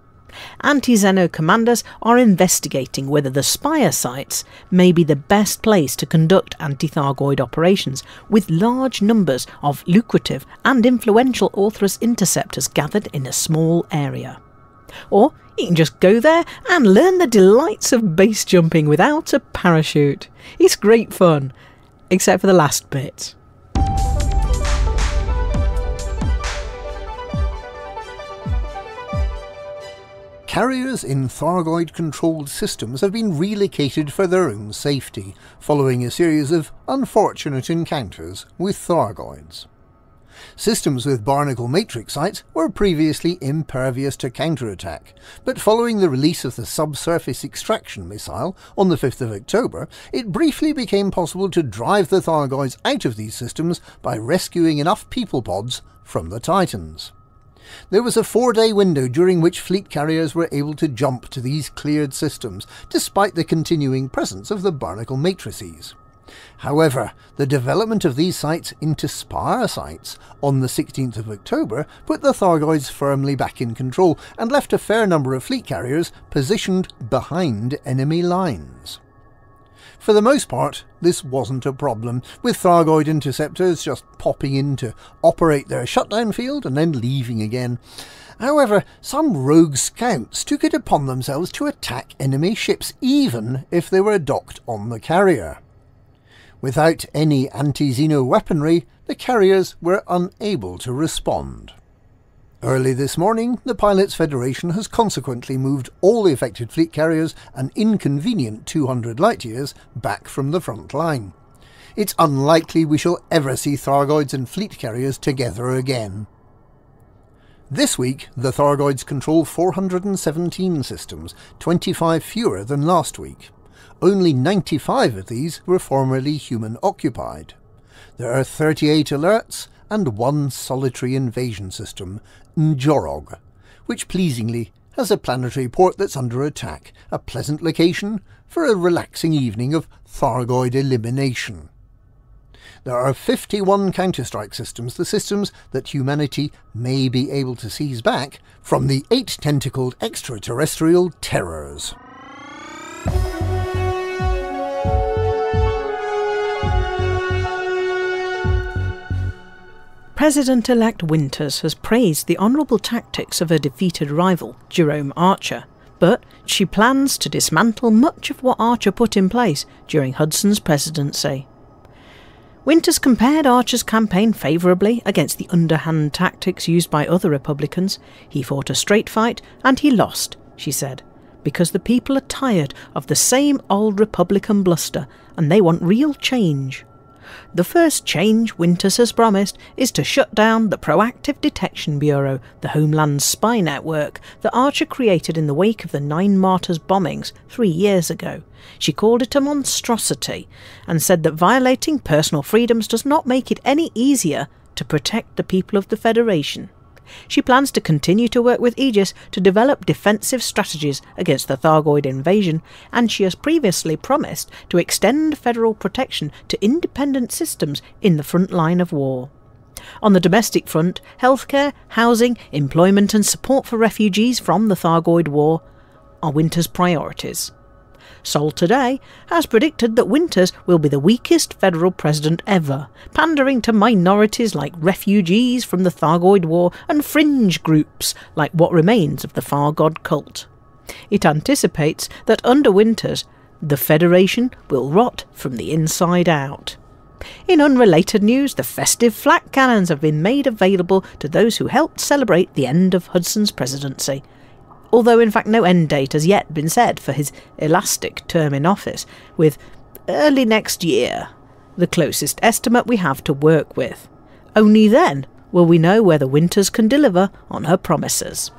Anti-Xeno commanders are investigating whether the spire sites may be the best place to conduct anti-Thargoid operations, with large numbers of lucrative and influential Orthrus interceptors gathered in a small area. Or You can just go there and learn the delights of base jumping without a parachute. It's great fun, except for the last bit. Carriers in Thargoid-controlled systems have been relocated for their own safety, following a series of unfortunate encounters with Thargoids. Systems with barnacle matrix sites were previously impervious to counterattack, but following the release of the subsurface extraction missile on the 5th of October, it briefly became possible to drive the Thargoids out of these systems by rescuing enough people pods from the Titans. There was a 4-day window during which fleet carriers were able to jump to these cleared systems, despite the continuing presence of the barnacle matrices. However, the development of these sites into Spire sites on the 16th of October put the Thargoids firmly back in control and left a fair number of fleet carriers positioned behind enemy lines. For the most part, this wasn't a problem, with Thargoid interceptors just popping in to operate their shutdown field and then leaving again. However, some rogue scouts took it upon themselves to attack enemy ships even if they were docked on the carrier. Without any anti-Xeno weaponry, the carriers were unable to respond. Early this morning, the Pilots Federation has consequently moved all the affected fleet carriers an inconvenient 200 light-years back from the front line. It's unlikely we shall ever see Thargoids and fleet carriers together again. This week, the Thargoids control 417 systems, 25 fewer than last week. Only 95 of these were formerly human-occupied. There are 38 alerts and one solitary invasion system, Njorog, which pleasingly has a planetary port that's under attack, a pleasant location for a relaxing evening of Thargoid elimination. There are 51 counter-strike systems, the systems that humanity may be able to seize back from the 8-tentacled extraterrestrial terrors. President-elect Winters has praised the honourable tactics of her defeated rival, Jerome Archer, but she plans to dismantle much of what Archer put in place during Hudson's presidency. Winters compared Archer's campaign favourably against the underhand tactics used by other Republicans. He fought a straight fight and he lost, she said, because the people are tired of the same old Republican bluster and they want real change. The first change Winters has promised is to shut down the Proactive Detection Bureau, the Homeland spy network that Archer created in the wake of the 9 Martyrs bombings 3 years ago. She called it a monstrosity and said that violating personal freedoms does not make it any easier to protect the people of the Federation. She plans to continue to work with Aegis to develop defensive strategies against the Thargoid invasion, and she has previously promised to extend federal protection to independent systems in the front line of war. On the domestic front, healthcare, housing, employment and support for refugees from the Thargoid war are Winters' priorities. Sol Today has predicted that Winters will be the weakest federal president ever, pandering to minorities like refugees from the Thargoid War and fringe groups like what remains of the Thargod cult. It anticipates that under Winters, the Federation will rot from the inside out. In unrelated news, the festive flak cannons have been made available to those who helped celebrate the end of Hudson's presidency. Although in fact no end date has yet been set for his elastic term in office, with early next year the closest estimate we have to work with. Only then will we know whether Winters can deliver on her promises.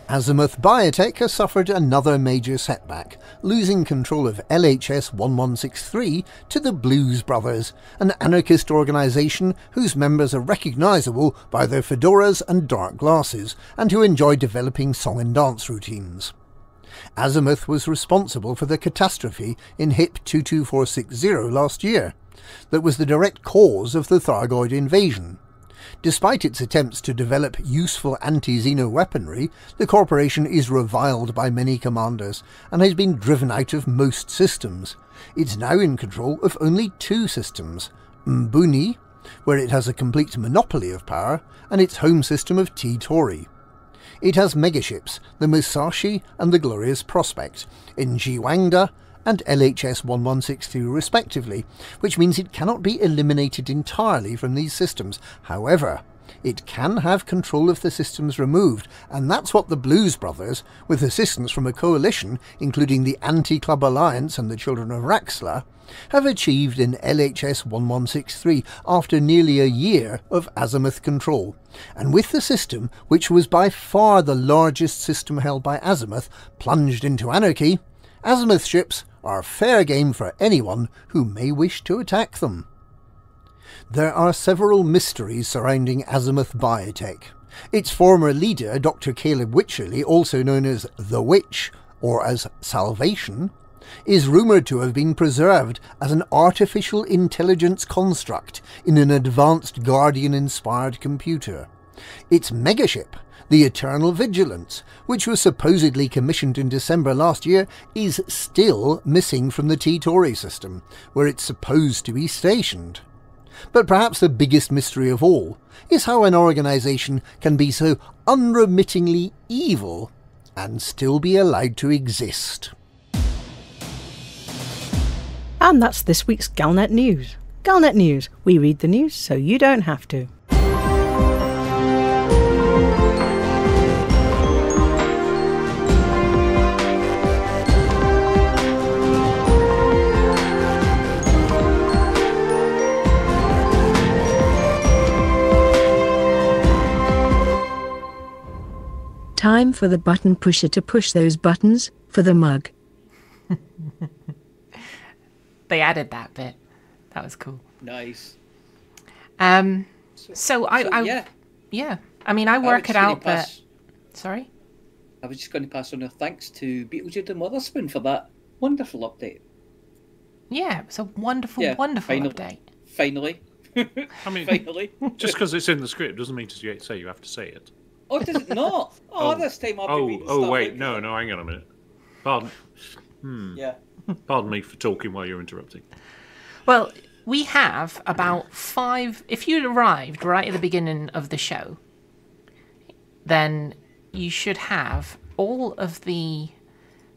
Azimuth Biotech has suffered another major setback, losing control of LHS-1163 to the Blues Brothers, an anarchist organisation whose members are recognisable by their fedoras and dark glasses, and who enjoy developing song and dance routines. Azimuth was responsible for the catastrophe in HIP 22460 last year, that was the direct cause of the Thargoid invasion. Despite its attempts to develop useful anti-Xeno weaponry, the corporation is reviled by many commanders and has been driven out of most systems. It's now in control of only 2 systems, Mbuni, where it has a complete monopoly of power, and its home system of T-Tauri. It has megaships, the Musashi and the Glorious Prospect, in Jiwangda and LHS 1162 respectively, which means it cannot be eliminated entirely from these systems. However, it can have control of the systems removed, and that's what the Blues Brothers, with assistance from a coalition including the Anti-Club Alliance and the Children of Raxxla, have achieved in LHS 1163 after nearly a year of azimuth control. And with the system, which was by far the largest system held by Azimuth, plunged into anarchy, Azimuth ships are fair game for anyone who may wish to attack them. There are several mysteries surrounding Azimuth Biotech. Its former leader, Dr. Caleb Wycherley, also known as the Witch, or as Salvation, is rumoured to have been preserved as an artificial intelligence construct in an advanced Guardian-inspired computer. Its megaship, the Eternal Vigilance, which was supposedly commissioned in December last year, is still missing from the T-Tauri system, where it's supposed to be stationed. But perhaps the biggest mystery of all is how an organisation can be so unremittingly evil and still be allowed to exist. And that's this week's Galnet News. Galnet News, we read the news so you don't have to. Time for the button pusher to push those buttons for the mug. They added that bit. That was cool. Nice. So I yeah. I mean, I work it out that. Sorry. I was just going to pass on our thanks to Beetlejuice and Witherspoon for that wonderful update. Yeah, it's a wonderful, wonderful update. Finally. I mean, finally. Just because it's in the script doesn't mean to say you have to say it. Oh, does it not? This time I'll be reading stuff. Oh, wait, no, hang on a minute. Pardon. Yeah. Pardon me for talking while you're interrupting. Well, we have about 5... If you'd arrived right at the beginning of the show, then you should have all of the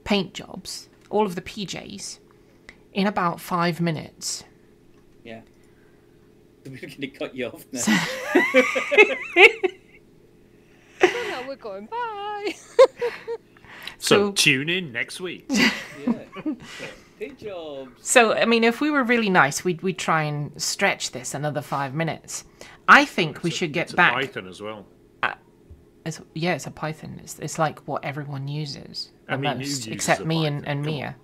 paint jobs, all of the PJs, in about 5 minutes. Yeah. We're going to cut you off now. Now we're going, bye. So tune in next week. Yeah. Paint jobs. So, I mean, if we were really nice, we'd try and stretch this another 5 minutes. I think we should get back... It's a Python as well. It's a Python. It's like what everyone uses the you most, use except a me Python. and Mia.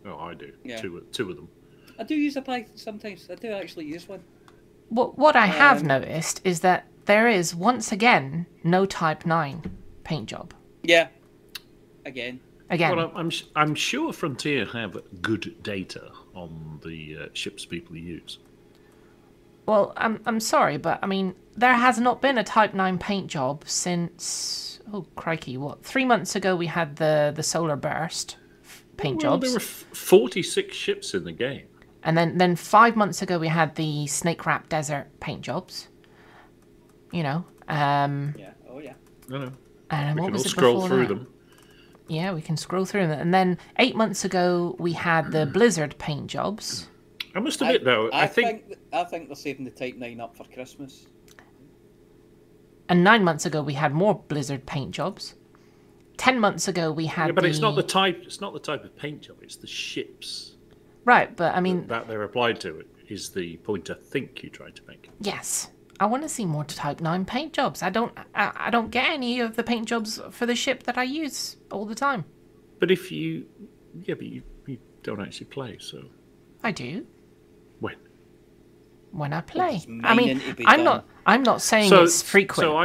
Oh, I do. Yeah. Two of them. I do use a Python sometimes. I do actually use one. What I have noticed is that there is, once again, no Type 9 paint job. Yeah. Again. Well, I'm sure Frontier have good data on the ships people use. Well, I'm sorry, but I mean, there has not been a Type 9 paint job since... Oh, crikey, what? 3 months ago we had the Solar Burst paint jobs. There were 46 ships in the game. And then 5 months ago we had the Snake Wrap Desert paint jobs. You know. Yeah. Oh, yeah. No. And We what can was all it scroll before through that? them. Yeah, we can scroll through them. And then 8 months ago we had the Blizzard paint jobs. I must admit, though, I think they're saving the Type 9 up for Christmas. And 9 months ago we had more Blizzard paint jobs. 10 months ago we had but it's not the type. It's not the type of paint job. It's the ships. Right, but I mean... That they're applied to it is the point I think you tried to make. Yes. I want to see more Type 9 paint jobs. I don't get any of the paint jobs for the ship that I use all the time. But if you... Yeah, but you don't actually play, so... I do. When? When I play. There's I mean, mining to be I'm done. not saying it's frequent. So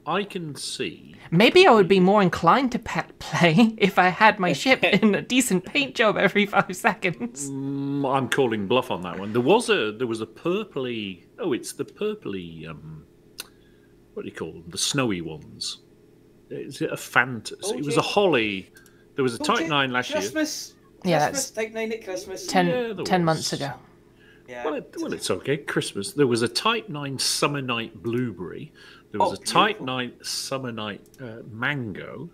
I can see... Maybe I would be more inclined to play if I had my ship in a decent paint job every 5 seconds. I'm calling bluff on that one. There was a purpley... Oh, it's the purpley... what do you call them? The snowy ones. Is it a fantasy? It was a holly. There was a Type 9 last year. Christmas. Yeah, Christmas, that's Type 9 at Christmas. 10 months ago. Yeah. Well, it's okay. Christmas. There was a Type 9 Summer Night Blueberry. There was a Type 9 Summer Night Mango.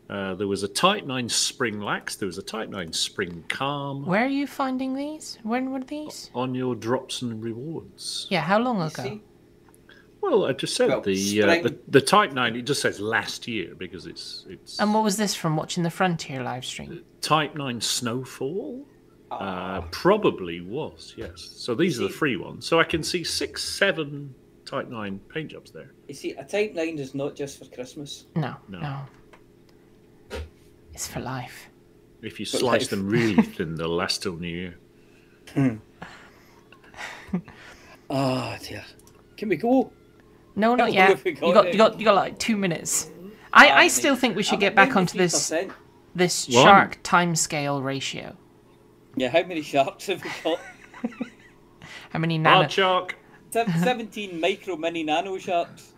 There was a Type 9 Spring Lax. There was a Type 9 Spring Calm. Where are you finding these? When were these? On your drops and rewards. Yeah, how long You ago? see? Well, I just said Well, the Type 9. It just says last year because it's And what was this from watching the Frontier live stream? Type 9 Snowfall. Probably was, yes. So these are the See? free ones. So I can see 6, 7 Type 9 paint jobs there. You see, a Type 9 is not just for Christmas. No. No. It's for life. If you But slice life. them really thin, they'll last till New Year. Oh dear. Can we go? No, How not long yet. have we You got got like 2 minutes. I still think we should get back onto this 93%. What? shark timescale ratio. Yeah, how many sharks have we got? How many nano? Hard shark. 17 micro mini nano sharks.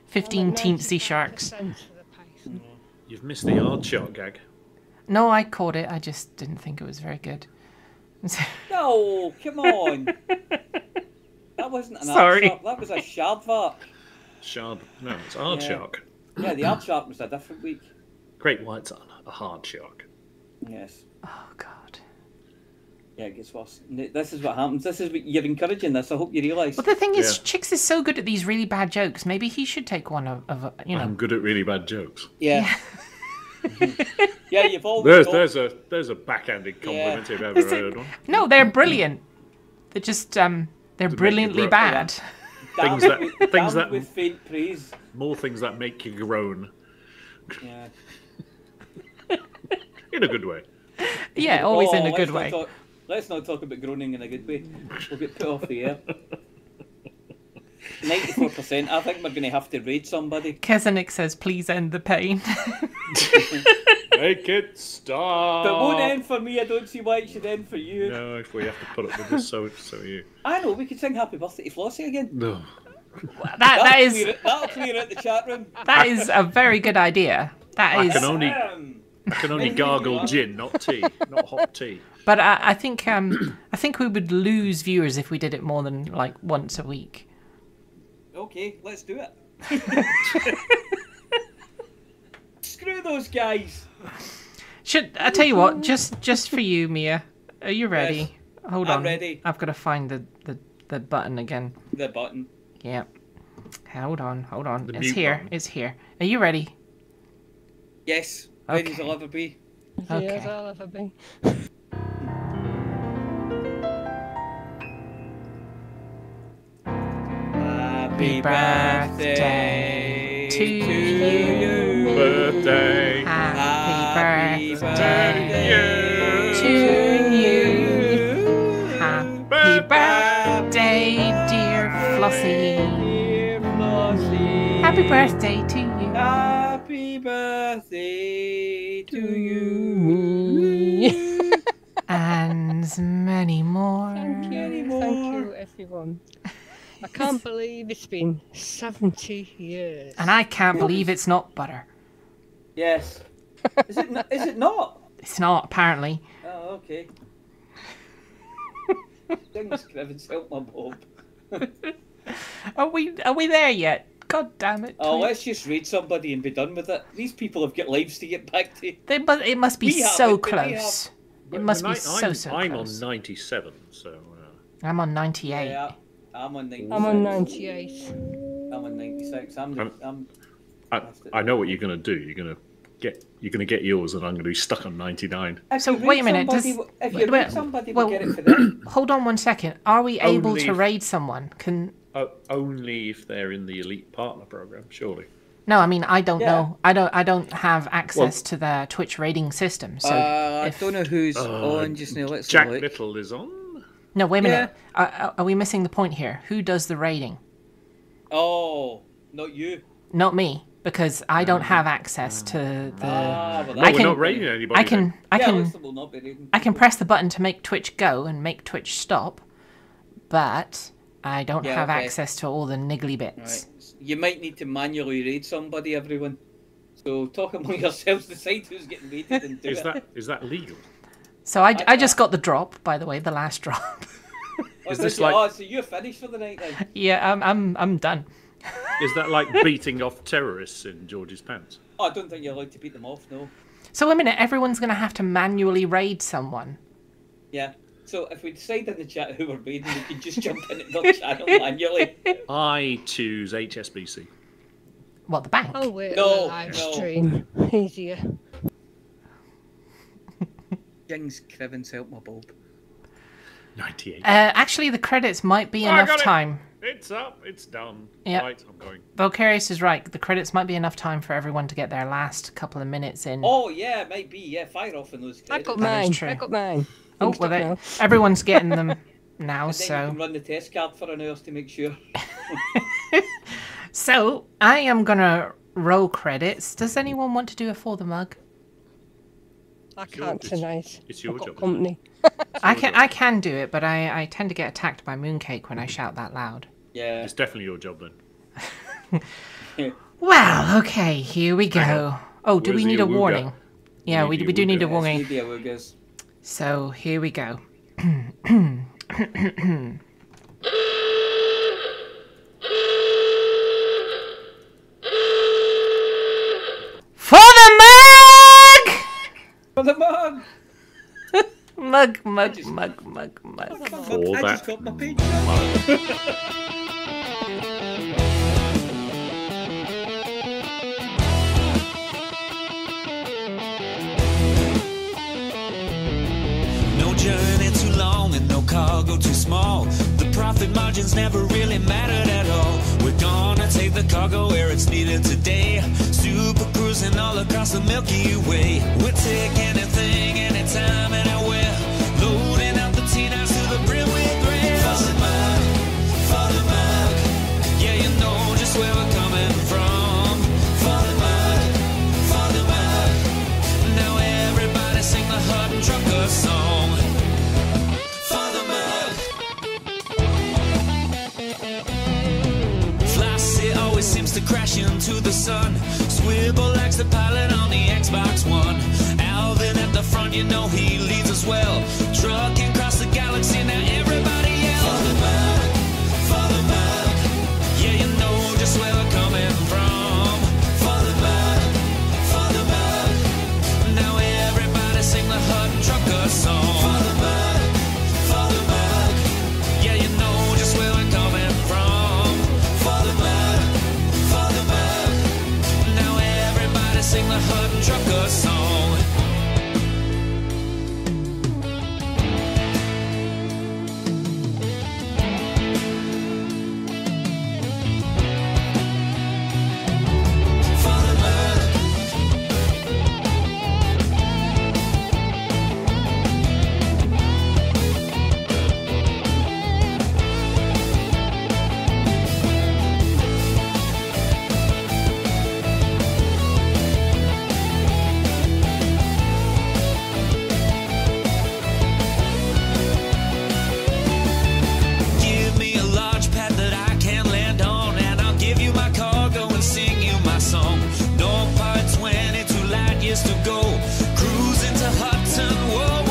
15 teensy sharks. 95% of the python. You've missed the hard shark gag. No, I caught it. I just didn't think it was very good. No, come on. That wasn't an Sorry. shark. That was a shardvark. Shard. No, it's hard Yeah. shark. Yeah, the aardvark was a different week. Great white's a hard shark. Yes. Oh God. Yeah, it gets worse. This is what happens. This is what you're encouraging this. I hope you realise. Well, the thing is, Yeah. Chicks is so good at these really bad jokes. Maybe he should take one of you know. I'm good at really bad jokes. Yeah. Yeah, you've always got... There's a backhanded compliment if I've ever heard one. No, they're brilliant. They're just they're brilliantly grow- bad. Things damned that- with, things damned that- with faint praise. More things that make you groan Yeah. in a good way. Yeah, always in a let's good not way. Let's not talk about groaning in a good way. We'll get put off the air. 94%. I think we're going to have to raid somebody. Kesenik says, "Please end the pain." Make it stop. But it won't end for me. I don't see why it should end for you. No, if we have to put up with this, so are you. I know, we could sing Happy Birthday to Flossie again. No. That'll clear out the chat room. That is a very good idea. That I is. can only gargle gin, not tea, not hot tea. But I think we would lose viewers if we did it more than like once a week. Okay, let's do it. Screw those guys. Should I tell you what? Just for you, Mia. Are you ready? Yes, Hold I'm on. ready. I've got to find the button again. The button. Yeah. Hold on. The It's mute here. button. It's here. Are you ready? Yes, ready as Okay. I'll ever be. Okay. Yes, I'll ever be. Happy birthday birthday to to you. Birthday. Happy birthday birthday to you. Happy birthday, dear Flossie. Dear Flossie. Happy birthday to you. Happy birthday to you. And many more. Thank you, everyone. I can't believe it's been 70 years. And I can't believe it's not butter. Yes. Is it not? Is it not? It's not, apparently. Oh, okay. Things Crivens, help my Bob. Are we there yet? God damn it. Oh, let's just raid somebody and be done with it. These people have got lives to get back to. It must be We have so it, but they close. But It must be I'm so I'm close. on 97, so. I'm on 98. Yeah, I'm on 96. I'm on 98. I'm on 96. I know what you're gonna do. You're gonna get yours, and I'm gonna be stuck on 99. If So you wait a raid minute, somebody, does- if you wait, raid somebody, we'll get it for them. Hold on one second. Are we able Only to if- raid someone? Only if they're in the elite partner program, surely. No, I mean I don't Yeah. know. I don't have access to the Twitch rating system. So I if- don't know who's on just now. Let's Jack have a look. Little is on. no, wait a minute. Are we missing the point here? Who does the rating? Oh, not you. Not me, because I don't have access to the. Well, No, I we're can- not rating anybody. I can Listen, we'll not be raiding. I can press the button to make Twitch go and make Twitch stop, but I don't Yeah, have okay. access to all the niggly bits. Right. You might need to manually raid somebody, everyone. So talk among yourselves, decide who's getting raided and do Is it. that legal? So I just got the drop, by the way, the last drop. Is this so like? you're finished for the night then? Yeah, I'm done. Is that like beating off terrorists in George's pants? Oh, I don't think you're allowed to beat them off, no. So a minute, everyone's going to have to manually raid someone. Yeah. So if we decide in the chat who we're raiding, we can just jump into the channel manually. I choose HSBC. What, the bank? I'll wait No, on the live no. stream. Easier. Jings Crivens, help my bulb. 98. Actually, the credits might be I enough got it. time. It's up. It's done. Yep. Right, I'm going. Volcarius is right. The credits might be enough time for everyone to get their last couple of minutes in. Oh, yeah, it might be. Yeah, fire off in those I credits. got That is mine. true. I got mine. Oh, Finished well, up now. everyone's getting them now, And then you so... can run the test card for an hour to make sure. So, I am going to roll credits. Does anyone want to do a For the Mug? I your- can't it's- tonight. it's your I've got job, isn't it? company. I can do it, but I tend to get attacked by Mooncake when I shout that loud. Yeah. It's definitely your job then. Well, okay, here we go. Oh, do Where's we need the a awooga? warning? Yeah, we Maybe do need a awooga. warning. Maybe I will guess. So, here we go. For the mug! For the mug! Mug. I For just that got my page. No journey too long and no cargo too small. The profit margins never really mattered at all. We're gonna take the cargo where it's needed today. Super cruising all across the Milky Way. We'll take anything, anytime, anywhere. Loading up the T-9s to the brim with grain. For the mug, yeah, you know just where we're coming from. For the mug, now everybody sing the Hut and Trucker song. For the mug. Flossie always seems to crash into the sun. Swivel likes the pilot on the Xbox One. Alvin at the front, you know he leads us well. Trucking across the galaxy, now everybody yell. For the mug, yeah, you know just where we're coming from. For the mug, now everybody sing the Hut and Trucker song. For the mug, yeah, you know just where we're coming from. For the mug, now everybody sing the Hut and Trucker song. For the mug. Give me a large pad that I can land on, and I'll give you my cargo and sing you my song. No part 22 light years to go. Cruising to Hudson, whoa.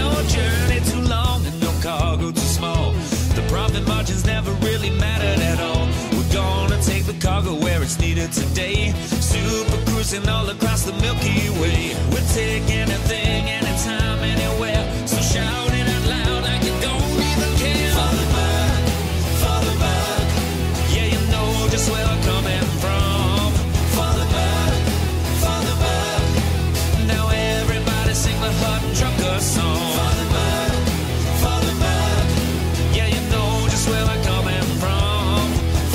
No journey too long and no cargo too small. The profit margins never really mattered at all. We're gonna take the cargo where it's needed today. Super cruising all across the Milky Way. We'll take anything, anytime, anywhere. So shout it out loud like you don't even care. For the mug, yeah, you know just where we're coming from. For the mug, now everybody sing the Hut and Trucker song. For the mug, yeah, you know just where we're coming from.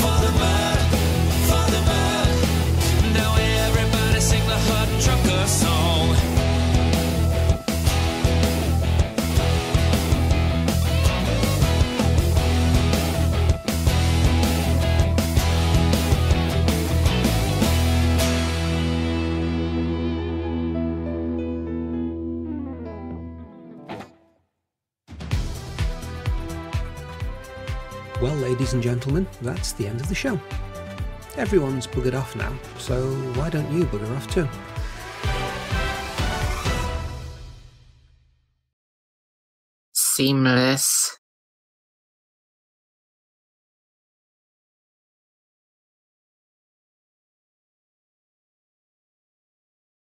For the mug, now everybody sing the Hut and Trucker song. Well, ladies and gentlemen, that's the end of the show. Everyone's buggered off now, so why don't you bugger off too? seamless.